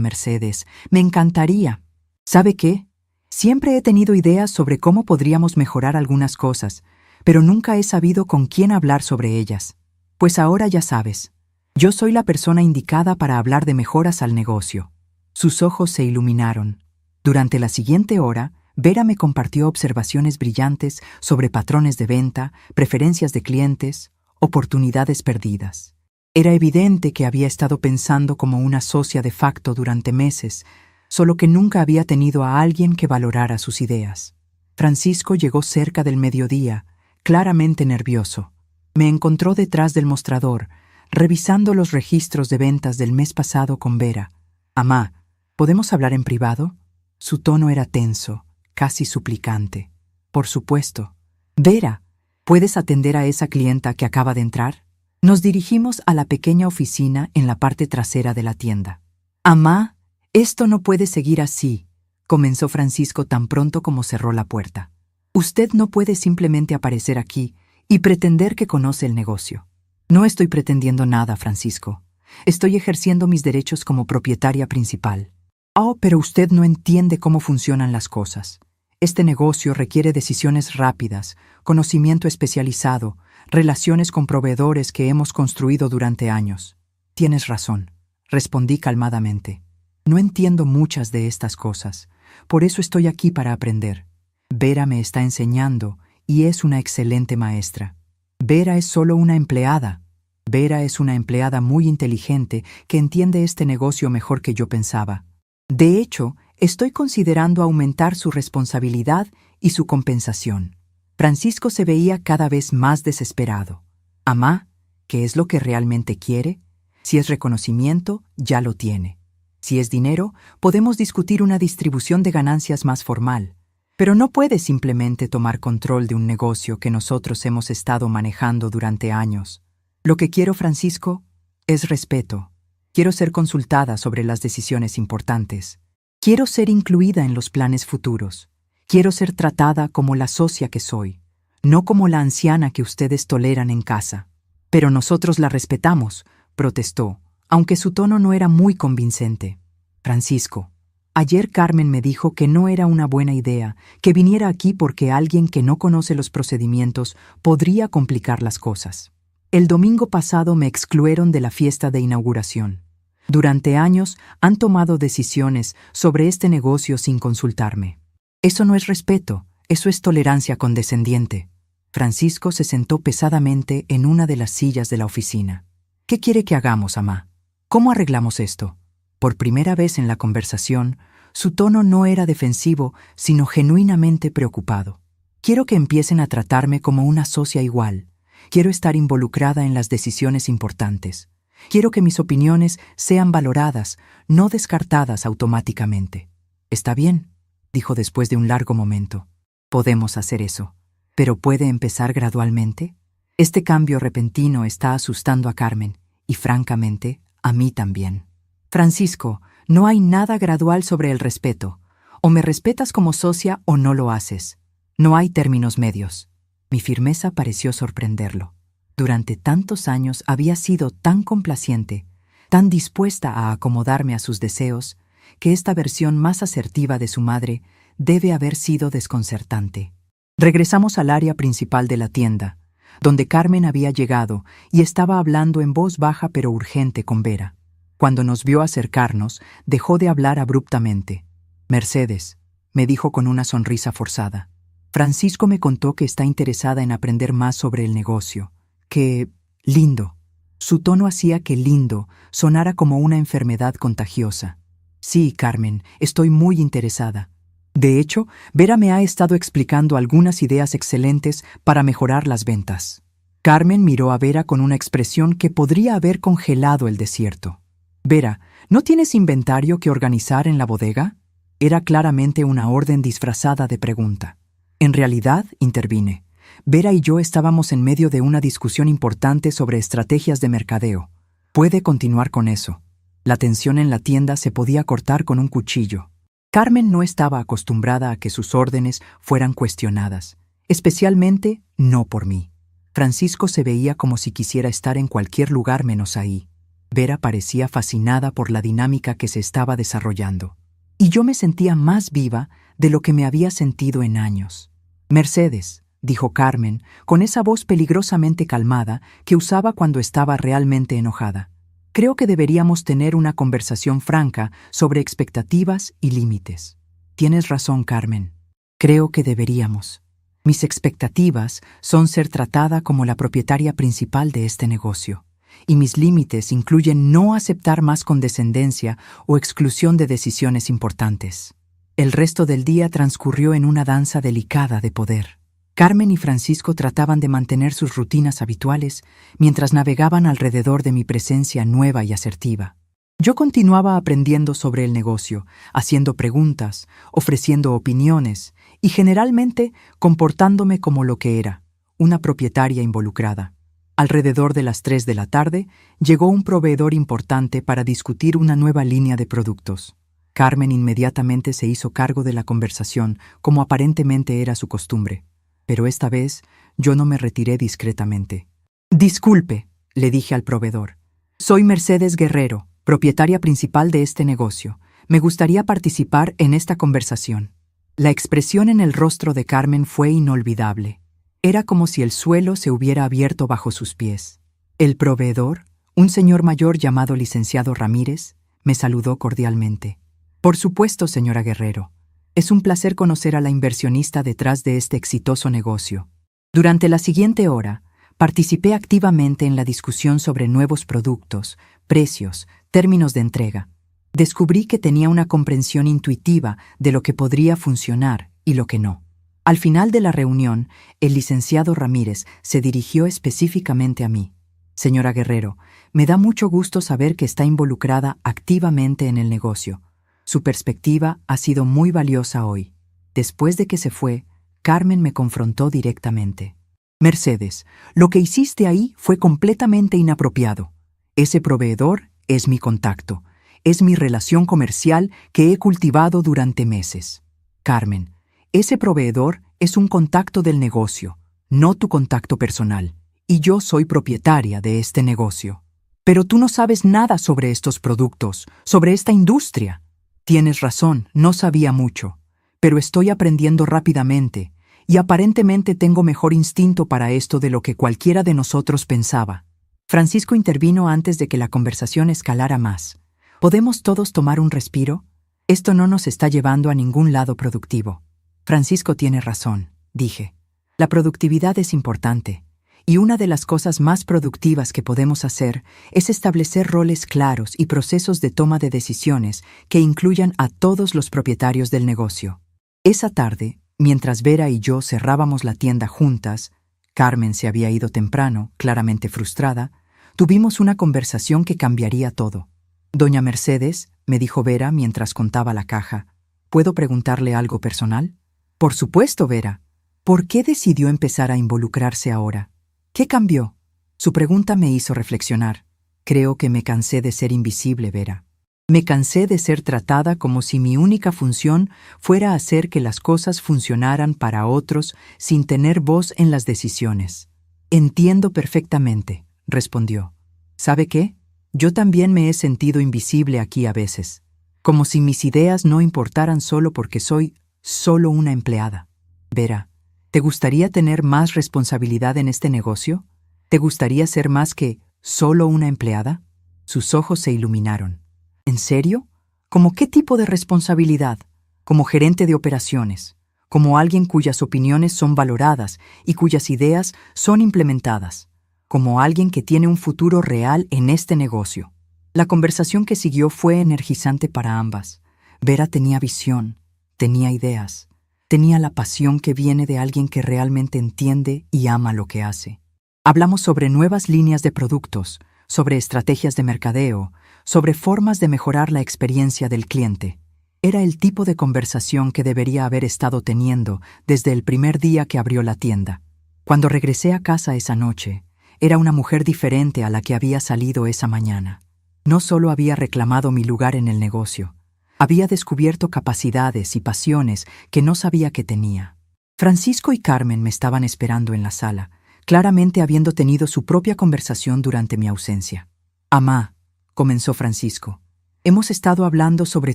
Mercedes, me encantaría. ¿Sabe qué? Siempre he tenido ideas sobre cómo podríamos mejorar algunas cosas, pero nunca he sabido con quién hablar sobre ellas. Pues ahora ya sabes. Yo soy la persona indicada para hablar de mejoras al negocio». Sus ojos se iluminaron. Durante la siguiente hora, Vera me compartió observaciones brillantes sobre patrones de venta, preferencias de clientes, oportunidades perdidas. Era evidente que había estado pensando como una socia de facto durante meses, solo que nunca había tenido a alguien que valorara sus ideas. Francisco llegó cerca del mediodía, claramente nervioso. Me encontró detrás del mostrador, revisando los registros de ventas del mes pasado con Vera. «Amá, ¿podemos hablar en privado?». Su tono era tenso, casi suplicante. «Por supuesto». «Vera, ¿puedes atender a esa clienta que acaba de entrar?». Nos dirigimos a la pequeña oficina en la parte trasera de la tienda. «Amá, esto no puede seguir así», comenzó Francisco tan pronto como cerró la puerta. «Usted no puede simplemente aparecer aquí y pretender que conoce el negocio». «No estoy pretendiendo nada, Francisco. Estoy ejerciendo mis derechos como propietaria principal». «Oh, pero usted no entiende cómo funcionan las cosas. Este negocio requiere decisiones rápidas, conocimiento especializado, relaciones con proveedores que hemos construido durante años». «Tienes razón», respondí calmadamente. «No entiendo muchas de estas cosas. Por eso estoy aquí para aprender. Vera me está enseñando y es una excelente maestra. Vera es solo una empleada. Vera es una empleada muy inteligente que entiende este negocio mejor que yo pensaba. De hecho, estoy considerando aumentar su responsabilidad y su compensación». Francisco se veía cada vez más desesperado. «Amá, ¿qué es lo que realmente quiere? Si es reconocimiento, ya lo tiene. Si es dinero, podemos discutir una distribución de ganancias más formal. Pero no puede simplemente tomar control de un negocio que nosotros hemos estado manejando durante años. Lo que quiero, Francisco, es respeto. Quiero ser consultada sobre las decisiones importantes. Quiero ser incluida en los planes futuros. Quiero ser tratada como la socia que soy, no como la anciana que ustedes toleran en casa». «Pero nosotros la respetamos», protestó, aunque su tono no era muy convincente. «Francisco, ayer Carmen me dijo que no era una buena idea que viniera aquí porque alguien que no conoce los procedimientos podría complicar las cosas. El domingo pasado me excluyeron de la fiesta de inauguración. Durante años han tomado decisiones sobre este negocio sin consultarme. Eso no es respeto, eso es tolerancia condescendiente. Francisco se sentó pesadamente en una de las sillas de la oficina. ¿Qué quiere que hagamos, amá? ¿Cómo arreglamos esto? Por primera vez en la conversación, su tono no era defensivo, sino genuinamente preocupado. Quiero que empiecen a tratarme como una socia igual. Quiero estar involucrada en las decisiones importantes. Quiero que mis opiniones sean valoradas, no descartadas automáticamente. Está bien, dijo después de un largo momento. Podemos hacer eso. ¿Pero puede empezar gradualmente? Este cambio repentino está asustando a Carmen, y francamente, a mí también. Francisco, no hay nada gradual sobre el respeto. O me respetas como socia o no lo haces. No hay términos medios. Mi firmeza pareció sorprenderlo. Durante tantos años había sido tan complaciente, tan dispuesta a acomodarme a sus deseos, que esta versión más asertiva de su madre debe haber sido desconcertante. Regresamos al área principal de la tienda, donde Carmen había llegado y estaba hablando en voz baja pero urgente con Vera. Cuando nos vio acercarnos, dejó de hablar abruptamente. «Mercedes», me dijo con una sonrisa forzada. «Francisco me contó que está interesada en aprender más sobre el negocio. Que lindo». Su tono hacía que lindo sonara como una enfermedad contagiosa. «Sí, Carmen, estoy muy interesada. De hecho, Vera me ha estado explicando algunas ideas excelentes para mejorar las ventas». Carmen miró a Vera con una expresión que podría haber congelado el desierto. «Vera, ¿no tienes inventario que organizar en la bodega?». Era claramente una orden disfrazada de pregunta. En realidad, intervine. Vera y yo estábamos en medio de una discusión importante sobre estrategias de mercadeo. Puede continuar con eso. La tensión en la tienda se podía cortar con un cuchillo. Carmen no estaba acostumbrada a que sus órdenes fueran cuestionadas, especialmente no por mí. Francisco se veía como si quisiera estar en cualquier lugar menos ahí. Vera parecía fascinada por la dinámica que se estaba desarrollando. Y yo me sentía más viva de lo que me había sentido en años. «Mercedes», dijo Carmen, con esa voz peligrosamente calmada que usaba cuando estaba realmente enojada. «Creo que deberíamos tener una conversación franca sobre expectativas y límites». «Tienes razón, Carmen. Creo que deberíamos. Mis expectativas son ser tratada como la propietaria principal de este negocio. Y mis límites incluyen no aceptar más condescendencia o exclusión de decisiones importantes». El resto del día transcurrió en una danza delicada de poder. Carmen y Francisco trataban de mantener sus rutinas habituales mientras navegaban alrededor de mi presencia nueva y asertiva. Yo continuaba aprendiendo sobre el negocio, haciendo preguntas, ofreciendo opiniones y generalmente comportándome como lo que era, una propietaria involucrada. Alrededor de las 3 de la tarde, llegó un proveedor importante para discutir una nueva línea de productos. Carmen inmediatamente se hizo cargo de la conversación, como aparentemente era su costumbre. Pero esta vez yo no me retiré discretamente. «Disculpe», le dije al proveedor. «Soy Mercedes Guerrero, propietaria principal de este negocio. Me gustaría participar en esta conversación». La expresión en el rostro de Carmen fue inolvidable. Era como si el suelo se hubiera abierto bajo sus pies. El proveedor, un señor mayor llamado licenciado Ramírez, me saludó cordialmente. «Por supuesto, señora Guerrero. Es un placer conocer a la inversionista detrás de este exitoso negocio». Durante la siguiente hora, participé activamente en la discusión sobre nuevos productos, precios, términos de entrega. Descubrí que tenía una comprensión intuitiva de lo que podría funcionar y lo que no. Al final de la reunión, el licenciado Ramírez se dirigió específicamente a mí. «Señora Guerrero, me da mucho gusto saber que está involucrada activamente en el negocio. Su perspectiva ha sido muy valiosa hoy». Después de que se fue, Carmen me confrontó directamente. «Mercedes, lo que hiciste ahí fue completamente inapropiado. Ese proveedor es mi contacto, es mi relación comercial que he cultivado durante meses. Carmen, ese proveedor es un contacto del negocio, no tu contacto personal, y yo soy propietaria de este negocio. Pero tú no sabes nada sobre estos productos, sobre esta industria». «Tienes razón, no sabía mucho, pero estoy aprendiendo rápidamente y aparentemente tengo mejor instinto para esto de lo que cualquiera de nosotros pensaba. Francisco intervino antes de que la conversación escalara más. ¿Podemos todos tomar un respiro? Esto no nos está llevando a ningún lado productivo. Francisco tiene razón, dije. La productividad es importante, y una de las cosas más productivas que podemos hacer es establecer roles claros y procesos de toma de decisiones que incluyan a todos los propietarios del negocio. Esa tarde, mientras Vera y yo cerrábamos la tienda juntas, Carmen se había ido temprano, claramente frustrada, tuvimos una conversación que cambiaría todo. «Doña Mercedes», me dijo Vera mientras contaba la caja, «¿puedo preguntarle algo personal?» «Por supuesto, Vera. ¿Por qué decidió empezar a involucrarse ahora? ¿Qué cambió?» Su pregunta me hizo reflexionar. Creo que me cansé de ser invisible, Vera. Me cansé de ser tratada como si mi única función fuera hacer que las cosas funcionaran para otros sin tener voz en las decisiones. «Entiendo perfectamente», respondió. «¿Sabe qué? Yo también me he sentido invisible aquí a veces, como si mis ideas no importaran solo porque soy solo una empleada. Vera, ¿te gustaría tener más responsabilidad en este negocio? ¿Te gustaría ser más que solo una empleada?» Sus ojos se iluminaron. ¿En serio? ¿Cómo qué tipo de responsabilidad? ¿Como gerente de operaciones? ¿Como alguien cuyas opiniones son valoradas y cuyas ideas son implementadas? ¿Como alguien que tiene un futuro real en este negocio? La conversación que siguió fue energizante para ambas. Vera tenía visión, tenía ideas, tenía la pasión que viene de alguien que realmente entiende y ama lo que hace. Hablamos sobre nuevas líneas de productos, sobre estrategias de mercadeo, sobre formas de mejorar la experiencia del cliente. Era el tipo de conversación que debería haber estado teniendo desde el primer día que abrió la tienda. Cuando regresé a casa esa noche, era una mujer diferente a la que había salido esa mañana. No solo había reclamado mi lugar en el negocio, había descubierto capacidades y pasiones que no sabía que tenía. Francisco y Carmen me estaban esperando en la sala, claramente habiendo tenido su propia conversación durante mi ausencia. «Amá», comenzó Francisco, «hemos estado hablando sobre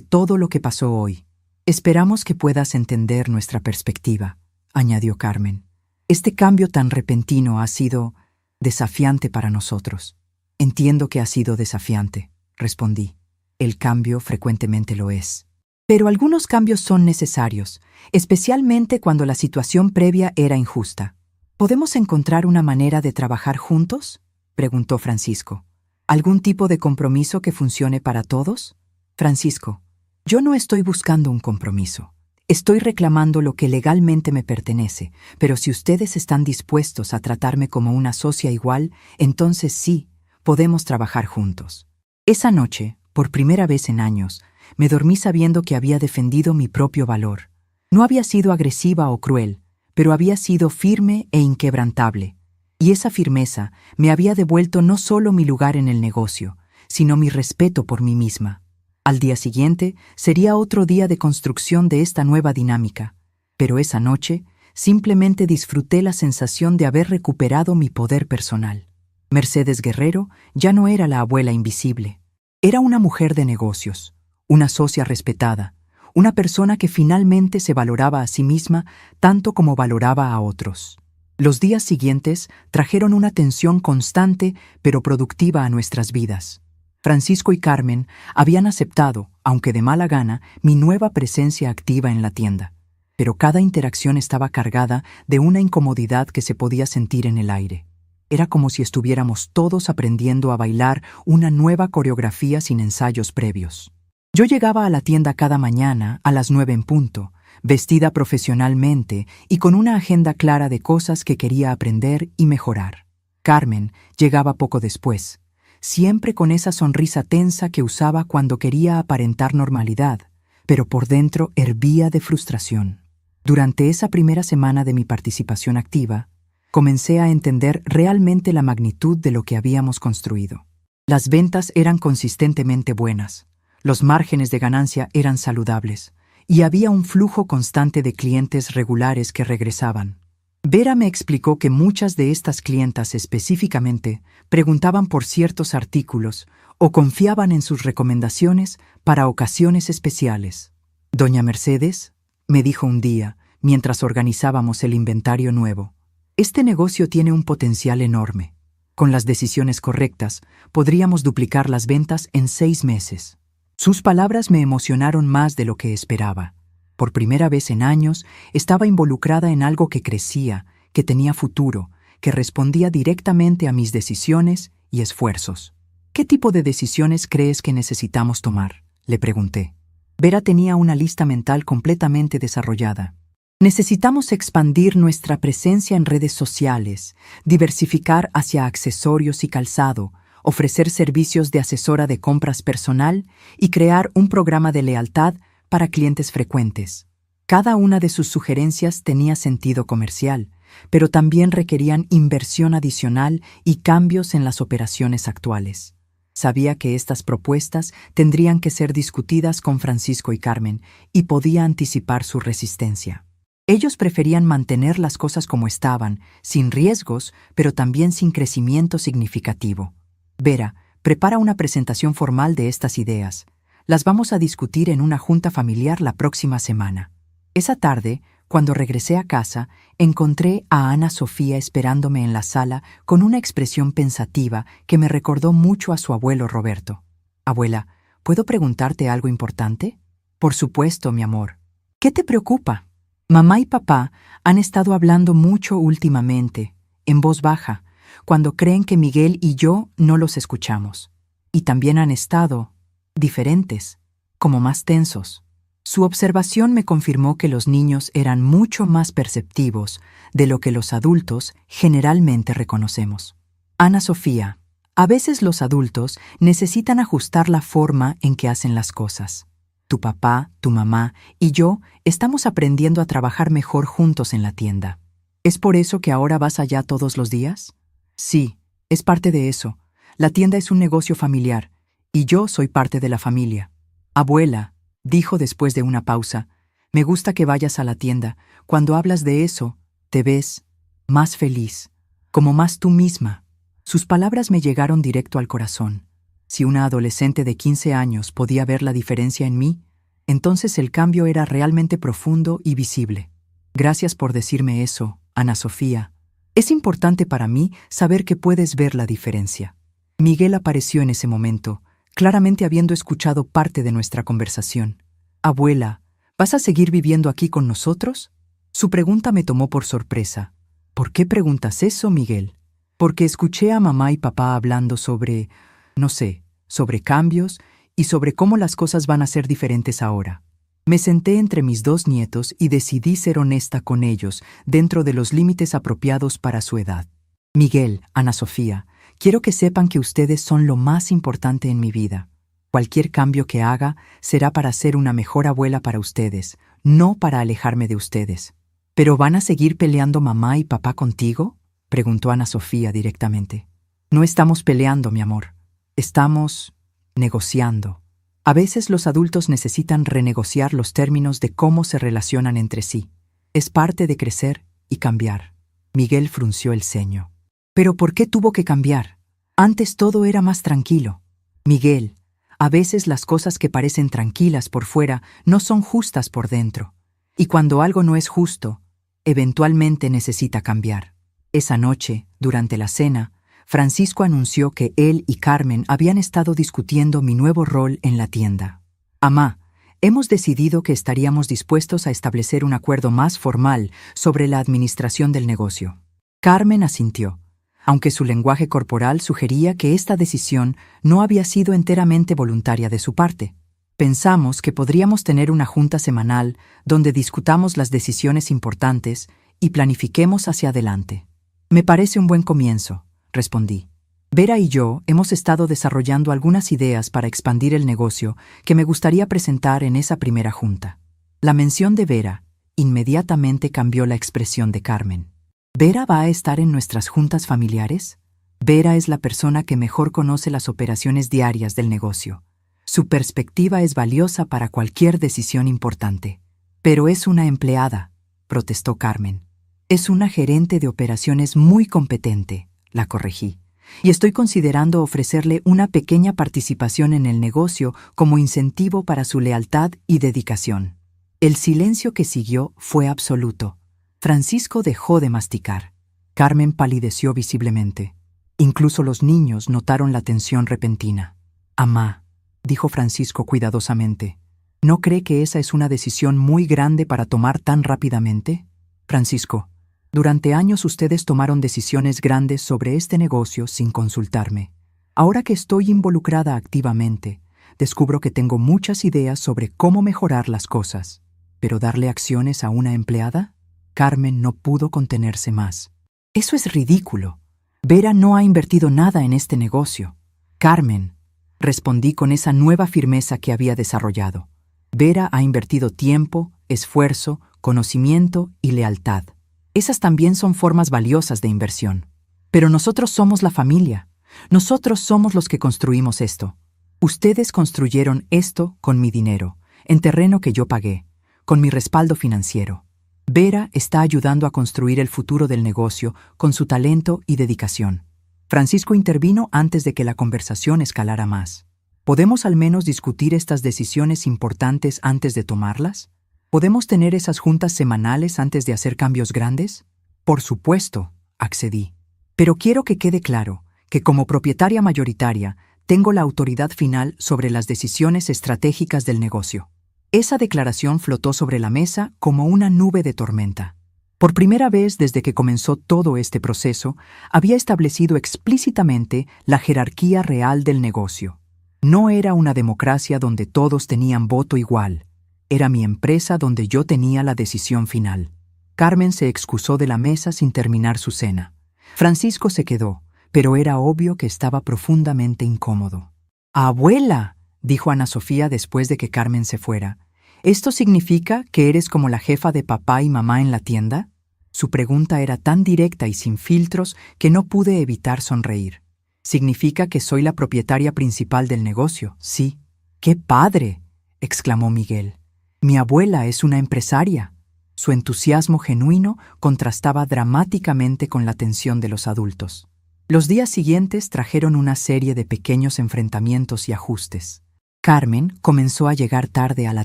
todo lo que pasó hoy. Esperamos que puedas entender nuestra perspectiva», añadió Carmen. «Este cambio tan repentino ha sido desafiante para nosotros». «Entiendo que ha sido desafiante», respondí. «El cambio frecuentemente lo es. Pero algunos cambios son necesarios, especialmente cuando la situación previa era injusta. ¿Podemos encontrar una manera de trabajar juntos?», preguntó Francisco. «¿Algún tipo de compromiso que funcione para todos?» «Francisco, yo no estoy buscando un compromiso. Estoy reclamando lo que legalmente me pertenece, pero si ustedes están dispuestos a tratarme como una socia igual, entonces sí, podemos trabajar juntos». Esa noche, por primera vez en años, me dormí sabiendo que había defendido mi propio valor. No había sido agresiva o cruel, pero había sido firme e inquebrantable. Y esa firmeza me había devuelto no solo mi lugar en el negocio, sino mi respeto por mí misma. Al día siguiente sería otro día de construcción de esta nueva dinámica, pero esa noche simplemente disfruté la sensación de haber recuperado mi poder personal. Mercedes Guerrero ya no era la abuela invisible. Era una mujer de negocios, una socia respetada, una persona que finalmente se valoraba a sí misma tanto como valoraba a otros. Los días siguientes trajeron una tensión constante pero productiva a nuestras vidas. Francisco y Carmen habían aceptado, aunque de mala gana, mi nueva presencia activa en la tienda. Pero cada interacción estaba cargada de una incomodidad que se podía sentir en el aire. Era como si estuviéramos todos aprendiendo a bailar una nueva coreografía sin ensayos previos. Yo llegaba a la tienda cada mañana a las 9 en punto, vestida profesionalmente y con una agenda clara de cosas que quería aprender y mejorar. Carmen llegaba poco después, siempre con esa sonrisa tensa que usaba cuando quería aparentar normalidad, pero por dentro hervía de frustración. Durante esa primera semana de mi participación activa, comencé a entender realmente la magnitud de lo que habíamos construido. Las ventas eran consistentemente buenas, los márgenes de ganancia eran saludables, y había un flujo constante de clientes regulares que regresaban. Vera me explicó que muchas de estas clientas específicamente preguntaban por ciertos artículos o confiaban en sus recomendaciones para ocasiones especiales. «Doña Mercedes», me dijo un día, mientras organizábamos el inventario nuevo. Este negocio tiene un potencial enorme. Con las decisiones correctas, podríamos duplicar las ventas en 6 meses. Sus palabras me emocionaron más de lo que esperaba. Por primera vez en años, estaba involucrada en algo que crecía, que tenía futuro, que respondía directamente a mis decisiones y esfuerzos. ¿Qué tipo de decisiones crees que necesitamos tomar?, le pregunté. Vera tenía una lista mental completamente desarrollada. Necesitamos expandir nuestra presencia en redes sociales, diversificar hacia accesorios y calzado, ofrecer servicios de asesora de compras personal y crear un programa de lealtad para clientes frecuentes. Cada una de sus sugerencias tenía sentido comercial, pero también requerían inversión adicional y cambios en las operaciones actuales. Sabía que estas propuestas tendrían que ser discutidas con Francisco y Carmen y podía anticipar su resistencia. Ellos preferían mantener las cosas como estaban, sin riesgos, pero también sin crecimiento significativo. Vera, prepara una presentación formal de estas ideas. Las vamos a discutir en una junta familiar la próxima semana. Esa tarde, cuando regresé a casa, encontré a Ana Sofía esperándome en la sala con una expresión pensativa que me recordó mucho a su abuelo Roberto. «Abuela, ¿puedo preguntarte algo importante?» «Por supuesto, mi amor. ¿Qué te preocupa?» Mamá y papá han estado hablando mucho últimamente, en voz baja, cuando creen que Miguel y yo no los escuchamos. Y también han estado diferentes, como más tensos. Su observación me confirmó que los niños eran mucho más perceptivos de lo que los adultos generalmente reconocemos. Ana Sofía, a veces los adultos necesitan ajustar la forma en que hacen las cosas. Tu papá, tu mamá y yo estamos aprendiendo a trabajar mejor juntos en la tienda. ¿Es por eso que ahora vas allá todos los días? Sí, es parte de eso. La tienda es un negocio familiar, y yo soy parte de la familia. Abuela, dijo después de una pausa, me gusta que vayas a la tienda. Cuando hablas de eso, te ves más feliz, como más tú misma. Sus palabras me llegaron directo al corazón. Si una adolescente de 15 años podía ver la diferencia en mí, entonces el cambio era realmente profundo y visible. Gracias por decirme eso, Ana Sofía. Es importante para mí saber que puedes ver la diferencia. Miguel apareció en ese momento, claramente habiendo escuchado parte de nuestra conversación. Abuela, ¿vas a seguir viviendo aquí con nosotros? Su pregunta me tomó por sorpresa. ¿Por qué preguntas eso, Miguel? Porque escuché a mamá y papá hablando sobre, no sé, sobre cambios y sobre cómo las cosas van a ser diferentes ahora. Me senté entre mis 2 nietos y decidí ser honesta con ellos dentro de los límites apropiados para su edad. Miguel, Ana Sofía, quiero que sepan que ustedes son lo más importante en mi vida. Cualquier cambio que haga será para ser una mejor abuela para ustedes, no para alejarme de ustedes. ¿Pero van a seguir peleando mamá y papá contigo?, preguntó Ana Sofía directamente. No estamos peleando, mi amor. Estamos negociando. A veces los adultos necesitan renegociar los términos de cómo se relacionan entre sí. Es parte de crecer y cambiar. Miguel frunció el ceño. ¿Pero por qué tuvo que cambiar? Antes todo era más tranquilo. Miguel, a veces las cosas que parecen tranquilas por fuera no son justas por dentro. Y cuando algo no es justo, eventualmente necesita cambiar. Esa noche, durante la cena, Francisco anunció que él y Carmen habían estado discutiendo mi nuevo rol en la tienda. Amá, hemos decidido que estaríamos dispuestos a establecer un acuerdo más formal sobre la administración del negocio. Carmen asintió, aunque su lenguaje corporal sugería que esta decisión no había sido enteramente voluntaria de su parte. Pensamos que podríamos tener una junta semanal donde discutamos las decisiones importantes y planifiquemos hacia adelante. Me parece un buen comienzo, respondí. Vera y yo hemos estado desarrollando algunas ideas para expandir el negocio que me gustaría presentar en esa primera junta. La mención de Vera inmediatamente cambió la expresión de Carmen. ¿Vera va a estar en nuestras juntas familiares? Vera es la persona que mejor conoce las operaciones diarias del negocio. Su perspectiva es valiosa para cualquier decisión importante. Pero es una empleada, protestó Carmen. Es una gerente de operaciones muy competente, la corregí, y estoy considerando ofrecerle una pequeña participación en el negocio como incentivo para su lealtad y dedicación. El silencio que siguió fue absoluto. Francisco dejó de masticar. Carmen palideció visiblemente. Incluso los niños notaron la tensión repentina. «Amá», dijo Francisco cuidadosamente, ¿no cree que esa es una decisión muy grande para tomar tan rápidamente? Francisco, durante años ustedes tomaron decisiones grandes sobre este negocio sin consultarme. Ahora que estoy involucrada activamente, descubro que tengo muchas ideas sobre cómo mejorar las cosas. ¿Pero darle acciones a una empleada? Carmen no pudo contenerse más. Eso es ridículo. Vera no ha invertido nada en este negocio. Carmen, respondí con esa nueva firmeza que había desarrollado. Vera ha invertido tiempo, esfuerzo, conocimiento y lealtad. Esas también son formas valiosas de inversión. Pero nosotros somos la familia. Nosotros somos los que construimos esto. Ustedes construyeron esto con mi dinero, en terreno que yo pagué, con mi respaldo financiero. Vera está ayudando a construir el futuro del negocio con su talento y dedicación. Francisco intervino antes de que la conversación escalara más. ¿Podemos al menos discutir estas decisiones importantes antes de tomarlas? ¿Podemos tener esas juntas semanales antes de hacer cambios grandes? Por supuesto, accedí. Pero quiero que quede claro que como propietaria mayoritaria tengo la autoridad final sobre las decisiones estratégicas del negocio. Esa declaración flotó sobre la mesa como una nube de tormenta. Por primera vez desde que comenzó todo este proceso, había establecido explícitamente la jerarquía real del negocio. No era una democracia donde todos tenían voto igual. Era mi empresa donde yo tenía la decisión final. Carmen se excusó de la mesa sin terminar su cena. Francisco se quedó, pero era obvio que estaba profundamente incómodo. «Abuela», dijo Ana Sofía después de que Carmen se fuera, ¿esto significa que eres como la jefa de papá y mamá en la tienda? Su pregunta era tan directa y sin filtros que no pude evitar sonreír. «Significa que soy la propietaria principal del negocio, sí». «¡Qué padre!», exclamó Miguel. «Mi abuela es una empresaria». Su entusiasmo genuino contrastaba dramáticamente con la tensión de los adultos. Los días siguientes trajeron una serie de pequeños enfrentamientos y ajustes. Carmen comenzó a llegar tarde a la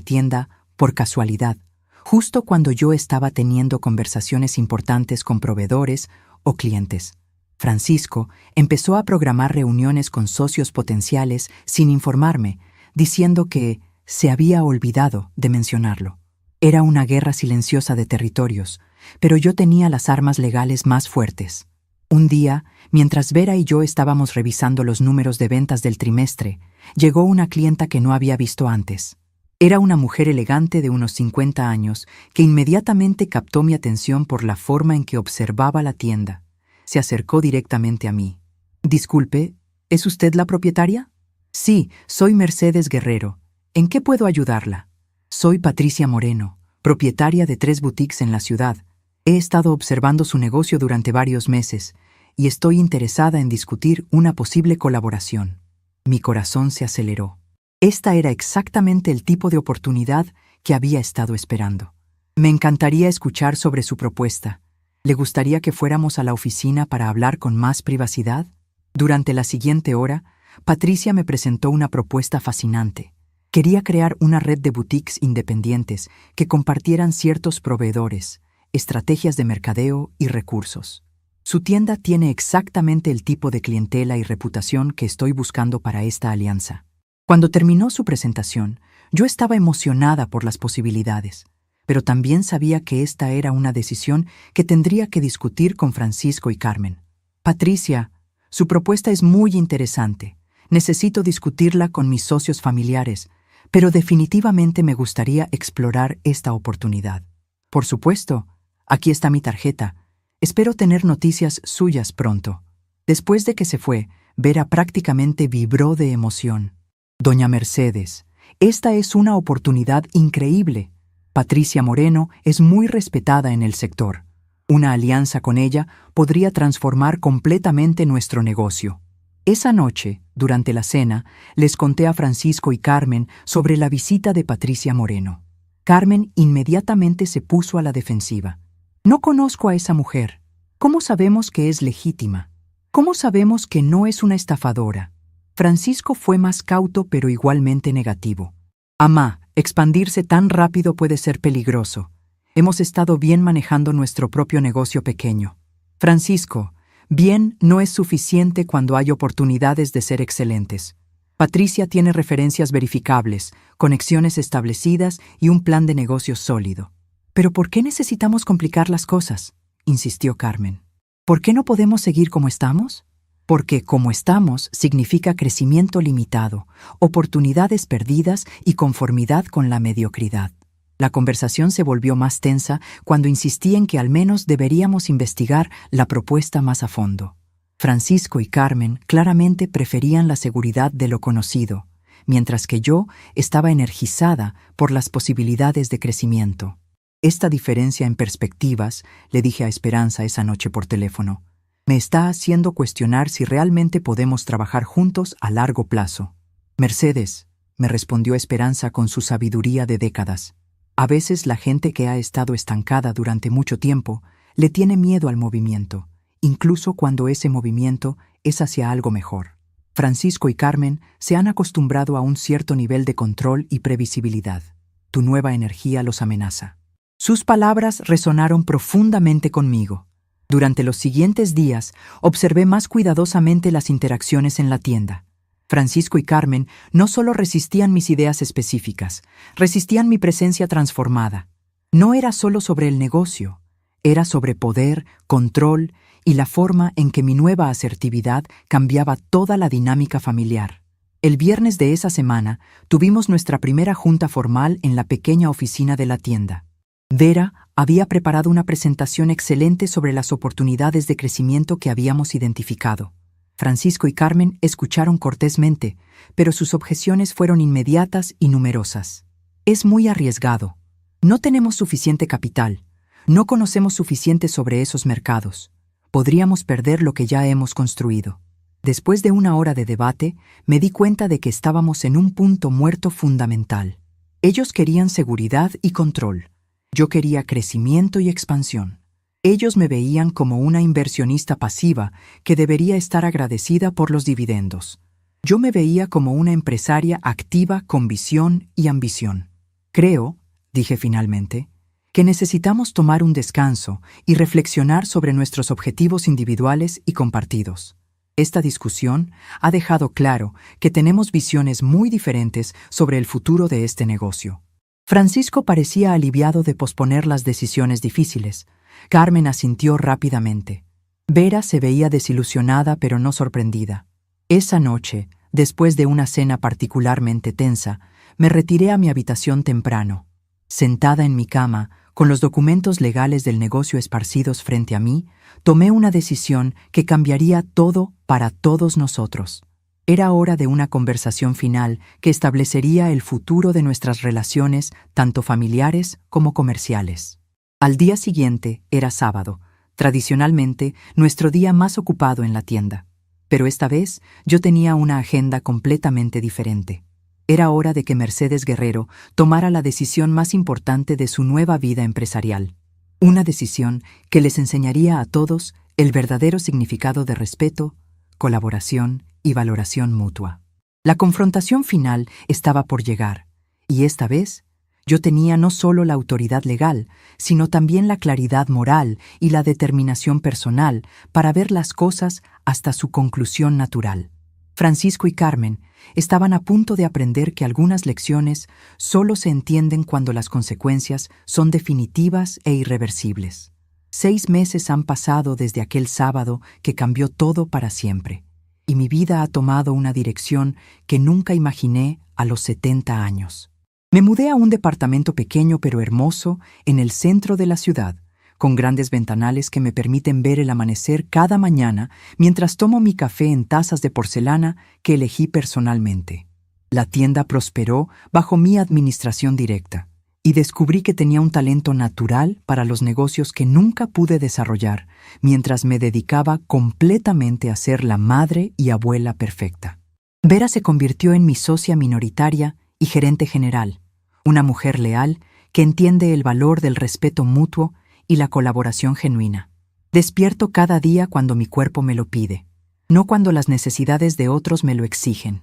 tienda por casualidad, justo cuando yo estaba teniendo conversaciones importantes con proveedores o clientes. Francisco empezó a programar reuniones con socios potenciales sin informarme, diciendo que se había olvidado de mencionarlo. Era una guerra silenciosa de territorios, pero yo tenía las armas legales más fuertes. Un día, mientras Vera y yo estábamos revisando los números de ventas del trimestre, llegó una clienta que no había visto antes. Era una mujer elegante de unos 50 años que inmediatamente captó mi atención por la forma en que observaba la tienda. Se acercó directamente a mí. «Disculpe, ¿es usted la propietaria?» «Sí, soy Mercedes Guerrero. ¿En qué puedo ayudarla?» «Soy Patricia Moreno, propietaria de 3 boutiques en la ciudad. He estado observando su negocio durante varios meses y estoy interesada en discutir una posible colaboración». Mi corazón se aceleró. Esta era exactamente el tipo de oportunidad que había estado esperando. «Me encantaría escuchar sobre su propuesta. ¿Le gustaría que fuéramos a la oficina para hablar con más privacidad?» Durante la siguiente hora, Patricia me presentó una propuesta fascinante. Quería crear una red de boutiques independientes que compartieran ciertos proveedores, estrategias de mercadeo y recursos. Su tienda tiene exactamente el tipo de clientela y reputación que estoy buscando para esta alianza. Cuando terminó su presentación, yo estaba emocionada por las posibilidades, pero también sabía que esta era una decisión que tendría que discutir con Francisco y Carmen. «Patricia, su propuesta es muy interesante. Necesito discutirla con mis socios familiares, pero definitivamente me gustaría explorar esta oportunidad. Por supuesto, aquí está mi tarjeta. Espero tener noticias suyas pronto». Después de que se fue, Vera prácticamente vibró de emoción. «Doña Mercedes, esta es una oportunidad increíble. Patricia Moreno es muy respetada en el sector. Una alianza con ella podría transformar completamente nuestro negocio». Esa noche, durante la cena, les conté a Francisco y Carmen sobre la visita de Patricia Moreno. Carmen inmediatamente se puso a la defensiva. «No conozco a esa mujer. ¿Cómo sabemos que es legítima? ¿Cómo sabemos que no es una estafadora?» Francisco fue más cauto pero igualmente negativo. «Amá, Expandirse tan rápido puede ser peligroso. Hemos estado bien manejando nuestro propio negocio pequeño. Francisco, bien no es suficiente cuando hay oportunidades de ser excelentes. Patricia tiene referencias verificables, conexiones establecidas y un plan de negocios sólido. ¿Pero por qué necesitamos complicar las cosas?, insistió Carmen. ¿Por qué no podemos seguir como estamos? Porque como estamos significa crecimiento limitado, oportunidades perdidas y conformidad con la mediocridad. La conversación se volvió más tensa cuando insistí en que al menos deberíamos investigar la propuesta más a fondo. Francisco y Carmen claramente preferían la seguridad de lo conocido, mientras que yo estaba energizada por las posibilidades de crecimiento. Esta diferencia en perspectivas, le dije a Esperanza esa noche por teléfono, me está haciendo cuestionar si realmente podemos trabajar juntos a largo plazo. Mercedes, me respondió Esperanza con su sabiduría de décadas. A veces la gente que ha estado estancada durante mucho tiempo le tiene miedo al movimiento, incluso cuando ese movimiento es hacia algo mejor. Francisco y Carmen se han acostumbrado a un cierto nivel de control y previsibilidad. Tu nueva energía los amenaza. Sus palabras resonaron profundamente conmigo. Durante los siguientes días observé más cuidadosamente las interacciones en la tienda. Francisco y Carmen no solo resistían mis ideas específicas, resistían mi presencia transformada. No era solo sobre el negocio, era sobre poder, control y la forma en que mi nueva asertividad cambiaba toda la dinámica familiar. El viernes de esa semana tuvimos nuestra primera junta formal en la pequeña oficina de la tienda. Vera había preparado una presentación excelente sobre las oportunidades de crecimiento que habíamos identificado. Francisco y Carmen escucharon cortésmente, pero sus objeciones fueron inmediatas y numerosas. Es muy arriesgado. No tenemos suficiente capital. No conocemos suficiente sobre esos mercados. Podríamos perder lo que ya hemos construido. Después de una hora de debate, me di cuenta de que estábamos en un punto muerto fundamental. Ellos querían seguridad y control. Yo quería crecimiento y expansión. Ellos me veían como una inversionista pasiva que debería estar agradecida por los dividendos. Yo me veía como una empresaria activa con visión y ambición. Creo, dije finalmente, que necesitamos tomar un descanso y reflexionar sobre nuestros objetivos individuales y compartidos. Esta discusión ha dejado claro que tenemos visiones muy diferentes sobre el futuro de este negocio. Francisco parecía aliviado de posponer las decisiones difíciles. Carmen asintió rápidamente. Vera se veía desilusionada pero no sorprendida. Esa noche, después de una cena particularmente tensa, me retiré a mi habitación temprano. Sentada en mi cama, con los documentos legales del negocio esparcidos frente a mí, tomé una decisión que cambiaría todo para todos nosotros. Era hora de una conversación final que establecería el futuro de nuestras relaciones, tanto familiares como comerciales. Al día siguiente era sábado, tradicionalmente nuestro día más ocupado en la tienda. Pero esta vez yo tenía una agenda completamente diferente. Era hora de que Mercedes Guerrero tomara la decisión más importante de su nueva vida empresarial. Una decisión que les enseñaría a todos el verdadero significado de respeto, colaboración y valoración mutua. La confrontación final estaba por llegar, y esta vez yo tenía no solo la autoridad legal, sino también la claridad moral y la determinación personal para ver las cosas hasta su conclusión natural. Francisco y Carmen estaban a punto de aprender que algunas lecciones solo se entienden cuando las consecuencias son definitivas e irreversibles. 6 meses han pasado desde aquel sábado que cambió todo para siempre, y mi vida ha tomado una dirección que nunca imaginé a los 70 años. Me mudé a un departamento pequeño pero hermoso en el centro de la ciudad, con grandes ventanales que me permiten ver el amanecer cada mañana mientras tomo mi café en tazas de porcelana que elegí personalmente. La tienda prosperó bajo mi administración directa, y descubrí que tenía un talento natural para los negocios que nunca pude desarrollar mientras me dedicaba completamente a ser la madre y abuela perfecta. Vera se convirtió en mi socia minoritaria y gerente general, una mujer leal que entiende el valor del respeto mutuo y la colaboración genuina. Despierto cada día cuando mi cuerpo me lo pide, no cuando las necesidades de otros me lo exigen.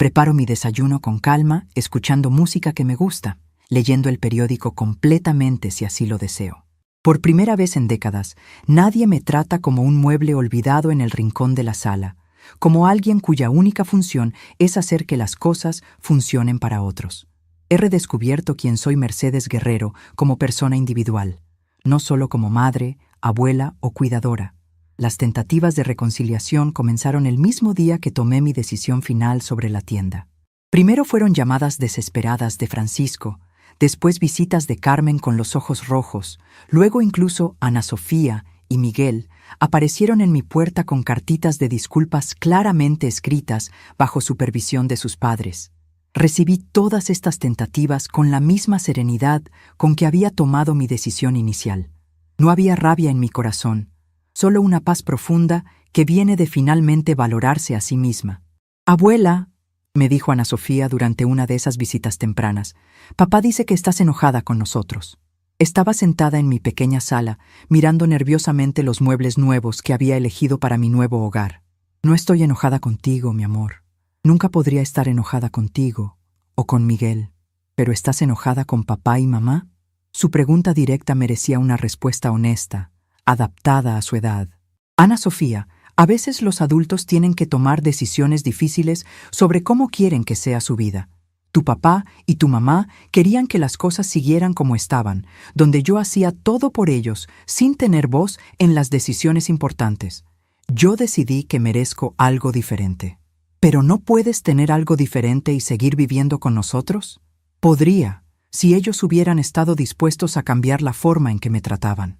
Preparo mi desayuno con calma, escuchando música que me gusta, leyendo el periódico completamente si así lo deseo. Por primera vez en décadas, nadie me trata como un mueble olvidado en el rincón de la sala, como alguien cuya única función es hacer que las cosas funcionen para otros. He redescubierto quién soy Mercedes Guerrero como persona individual, no solo como madre, abuela o cuidadora. Las tentativas de reconciliación comenzaron el mismo día que tomé mi decisión final sobre la tienda. Primero fueron llamadas desesperadas de Francisco, después visitas de Carmen con los ojos rojos, luego incluso Ana Sofía y Miguel aparecieron en mi puerta con cartitas de disculpas claramente escritas bajo supervisión de sus padres. Recibí todas estas tentativas con la misma serenidad con que había tomado mi decisión inicial. No había rabia en mi corazón, solo una paz profunda que viene de finalmente valorarse a sí misma. «Abuela», me dijo Ana Sofía durante una de esas visitas tempranas, «papá dice que estás enojada con nosotros». Estaba sentada en mi pequeña sala, mirando nerviosamente los muebles nuevos que había elegido para mi nuevo hogar. «No estoy enojada contigo, mi amor. Nunca podría estar enojada contigo o con Miguel. ¿Pero estás enojada con papá y mamá?» Su pregunta directa merecía una respuesta honesta, adaptada a su edad. «Ana Sofía, a veces los adultos tienen que tomar decisiones difíciles sobre cómo quieren que sea su vida. Tu papá y tu mamá querían que las cosas siguieran como estaban, donde yo hacía todo por ellos, sin tener voz en las decisiones importantes. Yo decidí que merezco algo diferente. ¿Pero no puedes tener algo diferente y seguir viviendo con nosotros? Podría, si ellos hubieran estado dispuestos a cambiar la forma en que me trataban.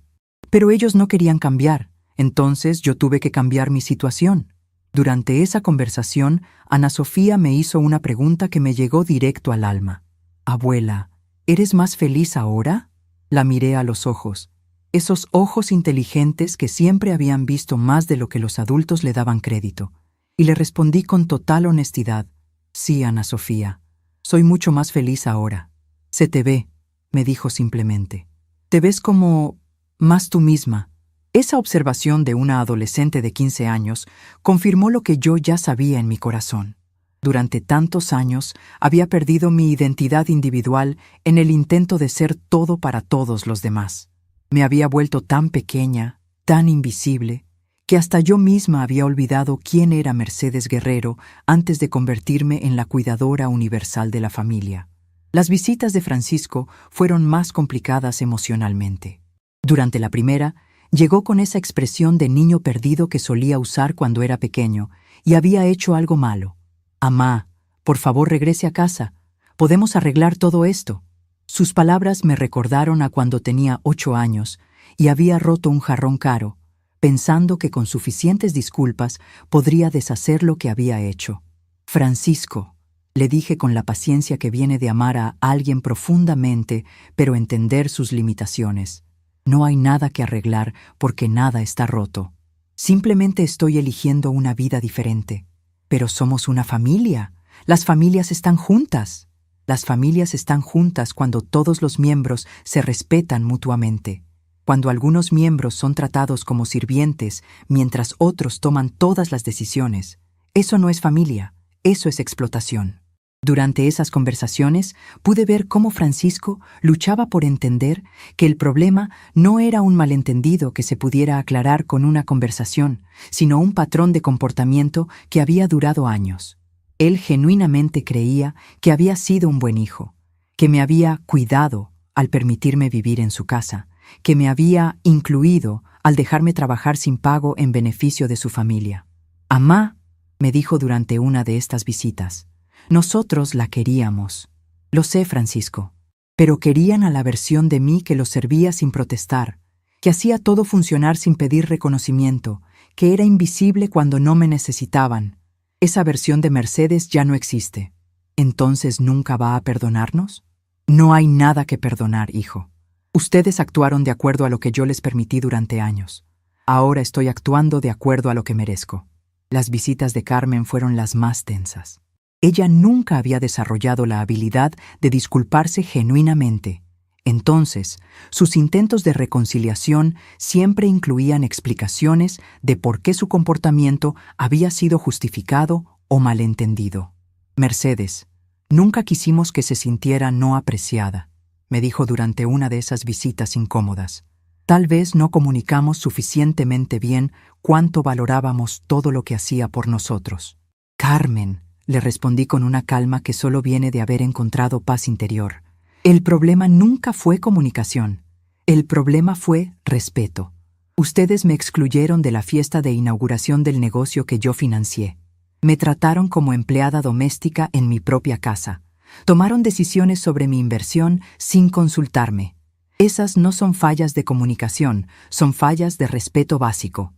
Pero ellos no querían cambiar, entonces yo tuve que cambiar mi situación». Durante esa conversación, Ana Sofía me hizo una pregunta que me llegó directo al alma. «Abuela, ¿eres más feliz ahora?» La miré a los ojos, esos ojos inteligentes que siempre habían visto más de lo que los adultos le daban crédito, y le respondí con total honestidad: «Sí, Ana Sofía, soy mucho más feliz ahora». «Se te ve», me dijo simplemente. «Te ves como más tú misma». Esa observación de una adolescente de 15 años confirmó lo que yo ya sabía en mi corazón. Durante tantos años había perdido mi identidad individual en el intento de ser todo para todos los demás. Me había vuelto tan pequeña, tan invisible, que hasta yo misma había olvidado quién era Mercedes Guerrero antes de convertirme en la cuidadora universal de la familia. Las visitas de Francisco fueron más complicadas emocionalmente. Durante la primera, llegó con esa expresión de niño perdido que solía usar cuando era pequeño y había hecho algo malo. «Amá, por favor regrese a casa. Podemos arreglar todo esto». Sus palabras me recordaron a cuando tenía 8 años y había roto un jarrón caro, pensando que con suficientes disculpas podría deshacer lo que había hecho. «Francisco», le dije con la paciencia que viene de amar a alguien profundamente, pero entender sus limitaciones. «No hay nada que arreglar porque nada está roto. Simplemente estoy eligiendo una vida diferente. Pero somos una familia. Las familias están juntas. Las familias están juntas cuando todos los miembros se respetan mutuamente. Cuando algunos miembros son tratados como sirvientes mientras otros toman todas las decisiones. Eso no es familia, eso es explotación». Durante esas conversaciones pude ver cómo Francisco luchaba por entender que el problema no era un malentendido que se pudiera aclarar con una conversación, sino un patrón de comportamiento que había durado años. Él genuinamente creía que había sido un buen hijo, que me había cuidado al permitirme vivir en su casa, que me había incluido al dejarme trabajar sin pago en beneficio de su familia. «Amá», me dijo durante una de estas visitas, «nosotros la queríamos». «Lo sé, Francisco, pero querían a la versión de mí que los servía sin protestar, que hacía todo funcionar sin pedir reconocimiento, que era invisible cuando no me necesitaban. Esa versión de Mercedes ya no existe. ¿Entonces nunca va a perdonarnos?» «No hay nada que perdonar, hijo. Ustedes actuaron de acuerdo a lo que yo les permití durante años. Ahora estoy actuando de acuerdo a lo que merezco». Las visitas de Carmen fueron las más tensas. Ella nunca había desarrollado la habilidad de disculparse genuinamente. Entonces, sus intentos de reconciliación siempre incluían explicaciones de por qué su comportamiento había sido justificado o malentendido. Mercedes, nunca quisimos que se sintiera no apreciada, me dijo durante una de esas visitas incómodas. Tal vez no comunicamos suficientemente bien cuánto valorábamos todo lo que hacía por nosotros. Carmen, le respondí con una calma que solo viene de haber encontrado paz interior. El problema nunca fue comunicación. El problema fue respeto. Ustedes me excluyeron de la fiesta de inauguración del negocio que yo financié. Me trataron como empleada doméstica en mi propia casa. Tomaron decisiones sobre mi inversión sin consultarme. Esas no son fallas de comunicación, son fallas de respeto básico.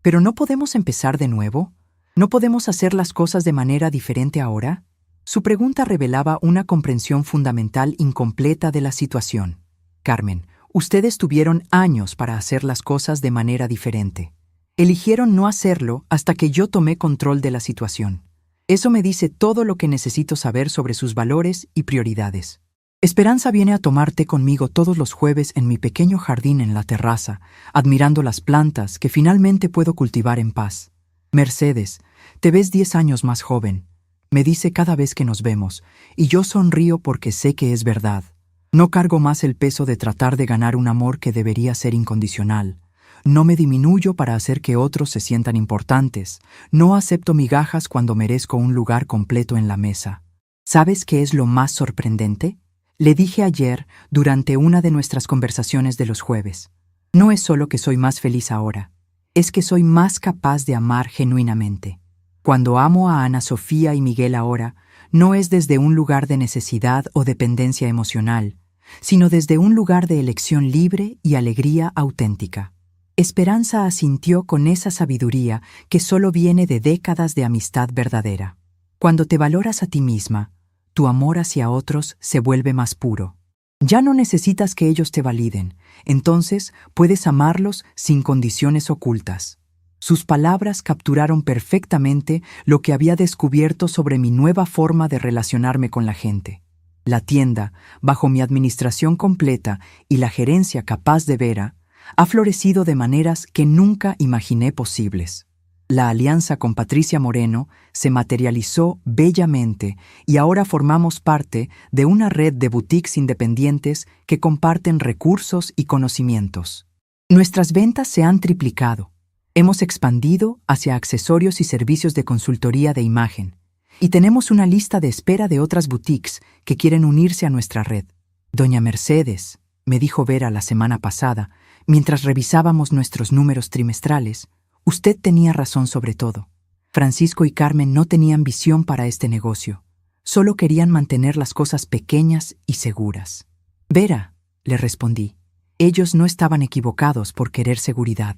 ¿Pero no podemos empezar de nuevo? ¿No podemos hacer las cosas de manera diferente ahora? Su pregunta revelaba una comprensión fundamental incompleta de la situación. Carmen, ustedes tuvieron años para hacer las cosas de manera diferente. Eligieron no hacerlo hasta que yo tomé control de la situación. Eso me dice todo lo que necesito saber sobre sus valores y prioridades. Esperanza viene a tomar té conmigo todos los jueves en mi pequeño jardín en la terraza, admirando las plantas que finalmente puedo cultivar en paz. Mercedes, te ves 10 años más joven, me dice cada vez que nos vemos, y yo sonrío porque sé que es verdad. No cargo más el peso de tratar de ganar un amor que debería ser incondicional. No me diminuyo para hacer que otros se sientan importantes. No acepto migajas cuando merezco un lugar completo en la mesa. ¿Sabes qué es lo más sorprendente? Le dije ayer durante una de nuestras conversaciones de los jueves. No es solo que soy más feliz ahora, es que soy más capaz de amar genuinamente. Cuando amo a Ana Sofía y Miguel ahora, no es desde un lugar de necesidad o dependencia emocional, sino desde un lugar de elección libre y alegría auténtica. Esperanza asintió con esa sabiduría que solo viene de décadas de amistad verdadera. Cuando te valoras a ti misma, tu amor hacia otros se vuelve más puro. Ya no necesitas que ellos te validen, entonces puedes amarlos sin condiciones ocultas. Sus palabras capturaron perfectamente lo que había descubierto sobre mi nueva forma de relacionarme con la gente. La tienda, bajo mi administración completa y la gerencia capaz de Vera, ha florecido de maneras que nunca imaginé posibles. La alianza con Patricia Moreno se materializó bellamente y ahora formamos parte de una red de boutiques independientes que comparten recursos y conocimientos. Nuestras ventas se han triplicado. Hemos expandido hacia accesorios y servicios de consultoría de imagen, y tenemos una lista de espera de otras boutiques que quieren unirse a nuestra red. Doña Mercedes, me dijo Vera la semana pasada, mientras revisábamos nuestros números trimestrales, usted tenía razón sobre todo. Francisco y Carmen no tenían visión para este negocio. Solo querían mantener las cosas pequeñas y seguras. Vera, le respondí, ellos no estaban equivocados por querer seguridad.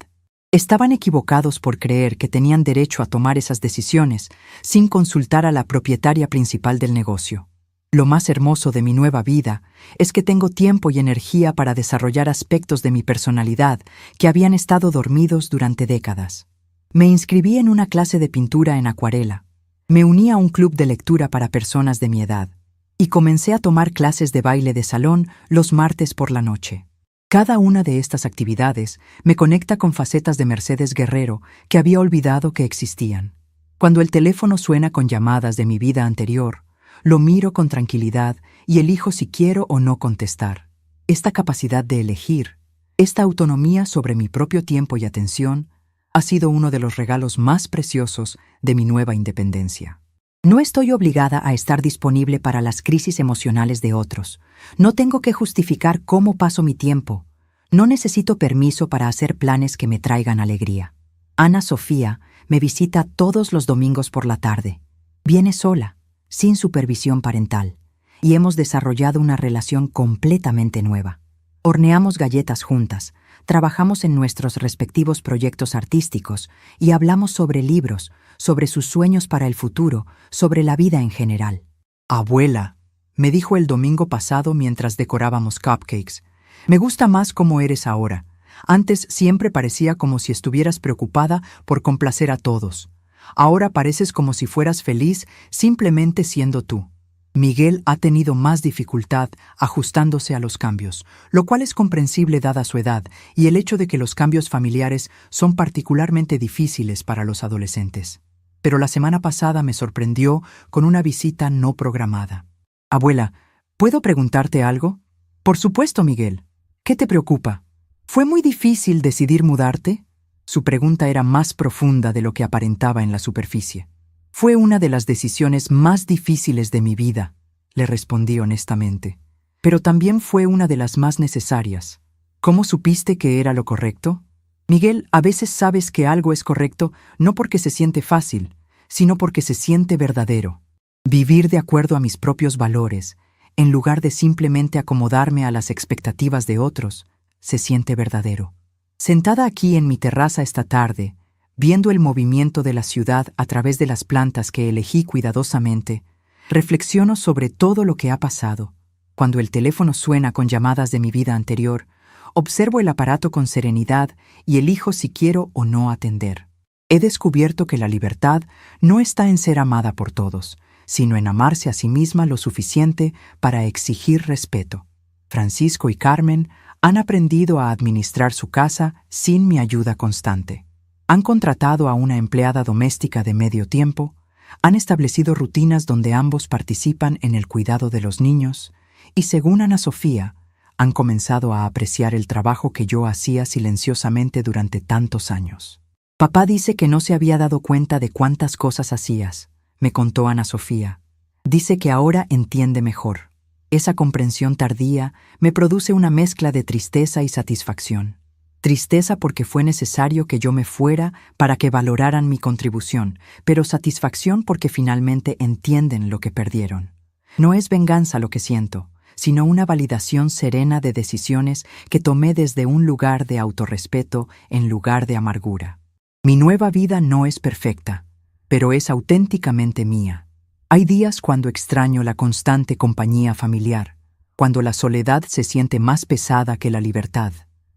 Estaban equivocados por creer que tenían derecho a tomar esas decisiones sin consultar a la propietaria principal del negocio. Lo más hermoso de mi nueva vida es que tengo tiempo y energía para desarrollar aspectos de mi personalidad que habían estado dormidos durante décadas. Me inscribí en una clase de pintura en acuarela, me uní a un club de lectura para personas de mi edad y comencé a tomar clases de baile de salón los martes por la noche. Cada una de estas actividades me conecta con facetas de Mercedes Guerrero que había olvidado que existían. Cuando el teléfono suena con llamadas de mi vida anterior, lo miro con tranquilidad y elijo si quiero o no contestar. Esta capacidad de elegir, esta autonomía sobre mi propio tiempo y atención, ha sido uno de los regalos más preciosos de mi nueva independencia. No estoy obligada a estar disponible para las crisis emocionales de otros. No tengo que justificar cómo paso mi tiempo. No necesito permiso para hacer planes que me traigan alegría. Ana Sofía me visita todos los domingos por la tarde. Viene sola, sin supervisión parental, y hemos desarrollado una relación completamente nueva. Horneamos galletas juntas, trabajamos en nuestros respectivos proyectos artísticos y hablamos sobre libros, sobre sus sueños para el futuro, sobre la vida en general. Abuela, me dijo el domingo pasado mientras decorábamos cupcakes, me gusta más cómo eres ahora. Antes siempre parecía como si estuvieras preocupada por complacer a todos. Ahora pareces como si fueras feliz simplemente siendo tú. Miguel ha tenido más dificultad ajustándose a los cambios, lo cual es comprensible dada su edad y el hecho de que los cambios familiares son particularmente difíciles para los adolescentes. pero la semana pasada me sorprendió con una visita no programada. Abuela, ¿puedo preguntarte algo? Por supuesto, Miguel. ¿Qué te preocupa? ¿Fue muy difícil decidir mudarte? Su pregunta era más profunda de lo que aparentaba en la superficie. Fue una de las decisiones más difíciles de mi vida, le respondí honestamente. Pero también fue una de las más necesarias. ¿Cómo supiste que era lo correcto? Miguel, a veces sabes que algo es correcto no porque se siente fácil, sino porque se siente verdadero. Vivir de acuerdo a mis propios valores, en lugar de simplemente acomodarme a las expectativas de otros, se siente verdadero. Sentada aquí en mi terraza esta tarde, viendo el movimiento de la ciudad a través de las plantas que elegí cuidadosamente, reflexiono sobre todo lo que ha pasado. Cuando el teléfono suena con llamadas de mi vida anterior, observo el aparato con serenidad y elijo si quiero o no atender. He descubierto que la libertad no está en ser amada por todos, sino en amarse a sí misma lo suficiente para exigir respeto. Francisco y Carmen han aprendido a administrar su casa sin mi ayuda constante. Han contratado a una empleada doméstica de medio tiempo, han establecido rutinas donde ambos participan en el cuidado de los niños y, según Ana Sofía, han comenzado a apreciar el trabajo que yo hacía silenciosamente durante tantos años. Papá dice que no se había dado cuenta de cuántas cosas hacías, me contó Ana Sofía. Dice que ahora entiende mejor. Esa comprensión tardía me produce una mezcla de tristeza y satisfacción. Tristeza porque fue necesario que yo me fuera para que valoraran mi contribución, pero satisfacción porque finalmente entienden lo que perdieron. No es venganza lo que siento, sino una validación serena de decisiones que tomé desde un lugar de autorrespeto en lugar de amargura. Mi nueva vida no es perfecta, pero es auténticamente mía. Hay días cuando extraño la constante compañía familiar, cuando la soledad se siente más pesada que la libertad.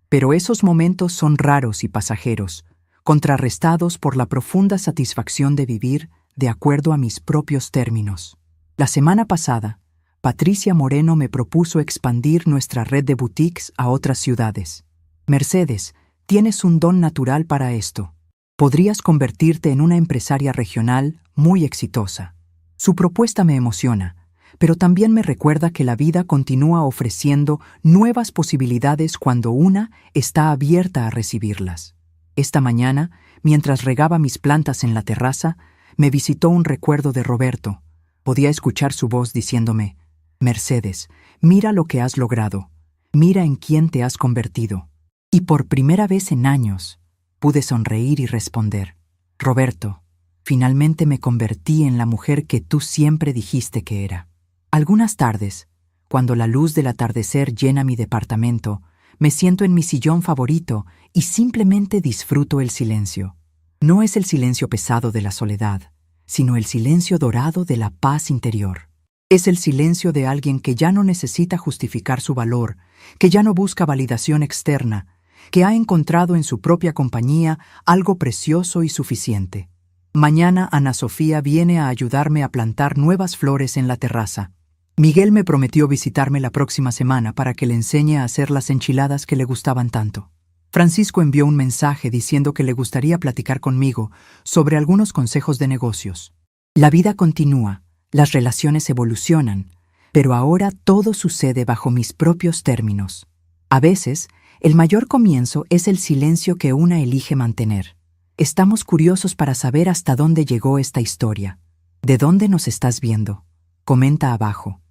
Pero esos momentos son raros y pasajeros, contrarrestados por la profunda satisfacción de vivir de acuerdo a mis propios términos. La semana pasada, Patricia Moreno me propuso expandir nuestra red de boutiques a otras ciudades. Mercedes, tienes un don natural para esto. Podrías convertirte en una empresaria regional muy exitosa. Su propuesta me emociona, pero también me recuerda que la vida continúa ofreciendo nuevas posibilidades cuando una está abierta a recibirlas. Esta mañana, mientras regaba mis plantas en la terraza, me visitó un recuerdo de Roberto. Podía escuchar su voz diciéndome: Mercedes, mira lo que has logrado, mira en quién te has convertido. Y por primera vez en años, pude sonreír y responder: Roberto, finalmente me convertí en la mujer que tú siempre dijiste que era. Algunas tardes, cuando la luz del atardecer llena mi departamento, me siento en mi sillón favorito y simplemente disfruto el silencio. No es el silencio pesado de la soledad, sino el silencio dorado de la paz interior. Es el silencio de alguien que ya no necesita justificar su valor, que ya no busca validación externa, que ha encontrado en su propia compañía algo precioso y suficiente. Mañana Ana Sofía viene a ayudarme a plantar nuevas flores en la terraza. Miguel me prometió visitarme la próxima semana para que le enseñe a hacer las enchiladas que le gustaban tanto. Francisco envió un mensaje diciendo que le gustaría platicar conmigo sobre algunos consejos de negocios. La vida continúa, las relaciones evolucionan, pero ahora todo sucede bajo mis propios términos. A veces, el mayor comienzo es el silencio que una elige mantener. Estamos curiosos para saber hasta dónde llegó esta historia. ¿De dónde nos estás viendo? Comenta abajo.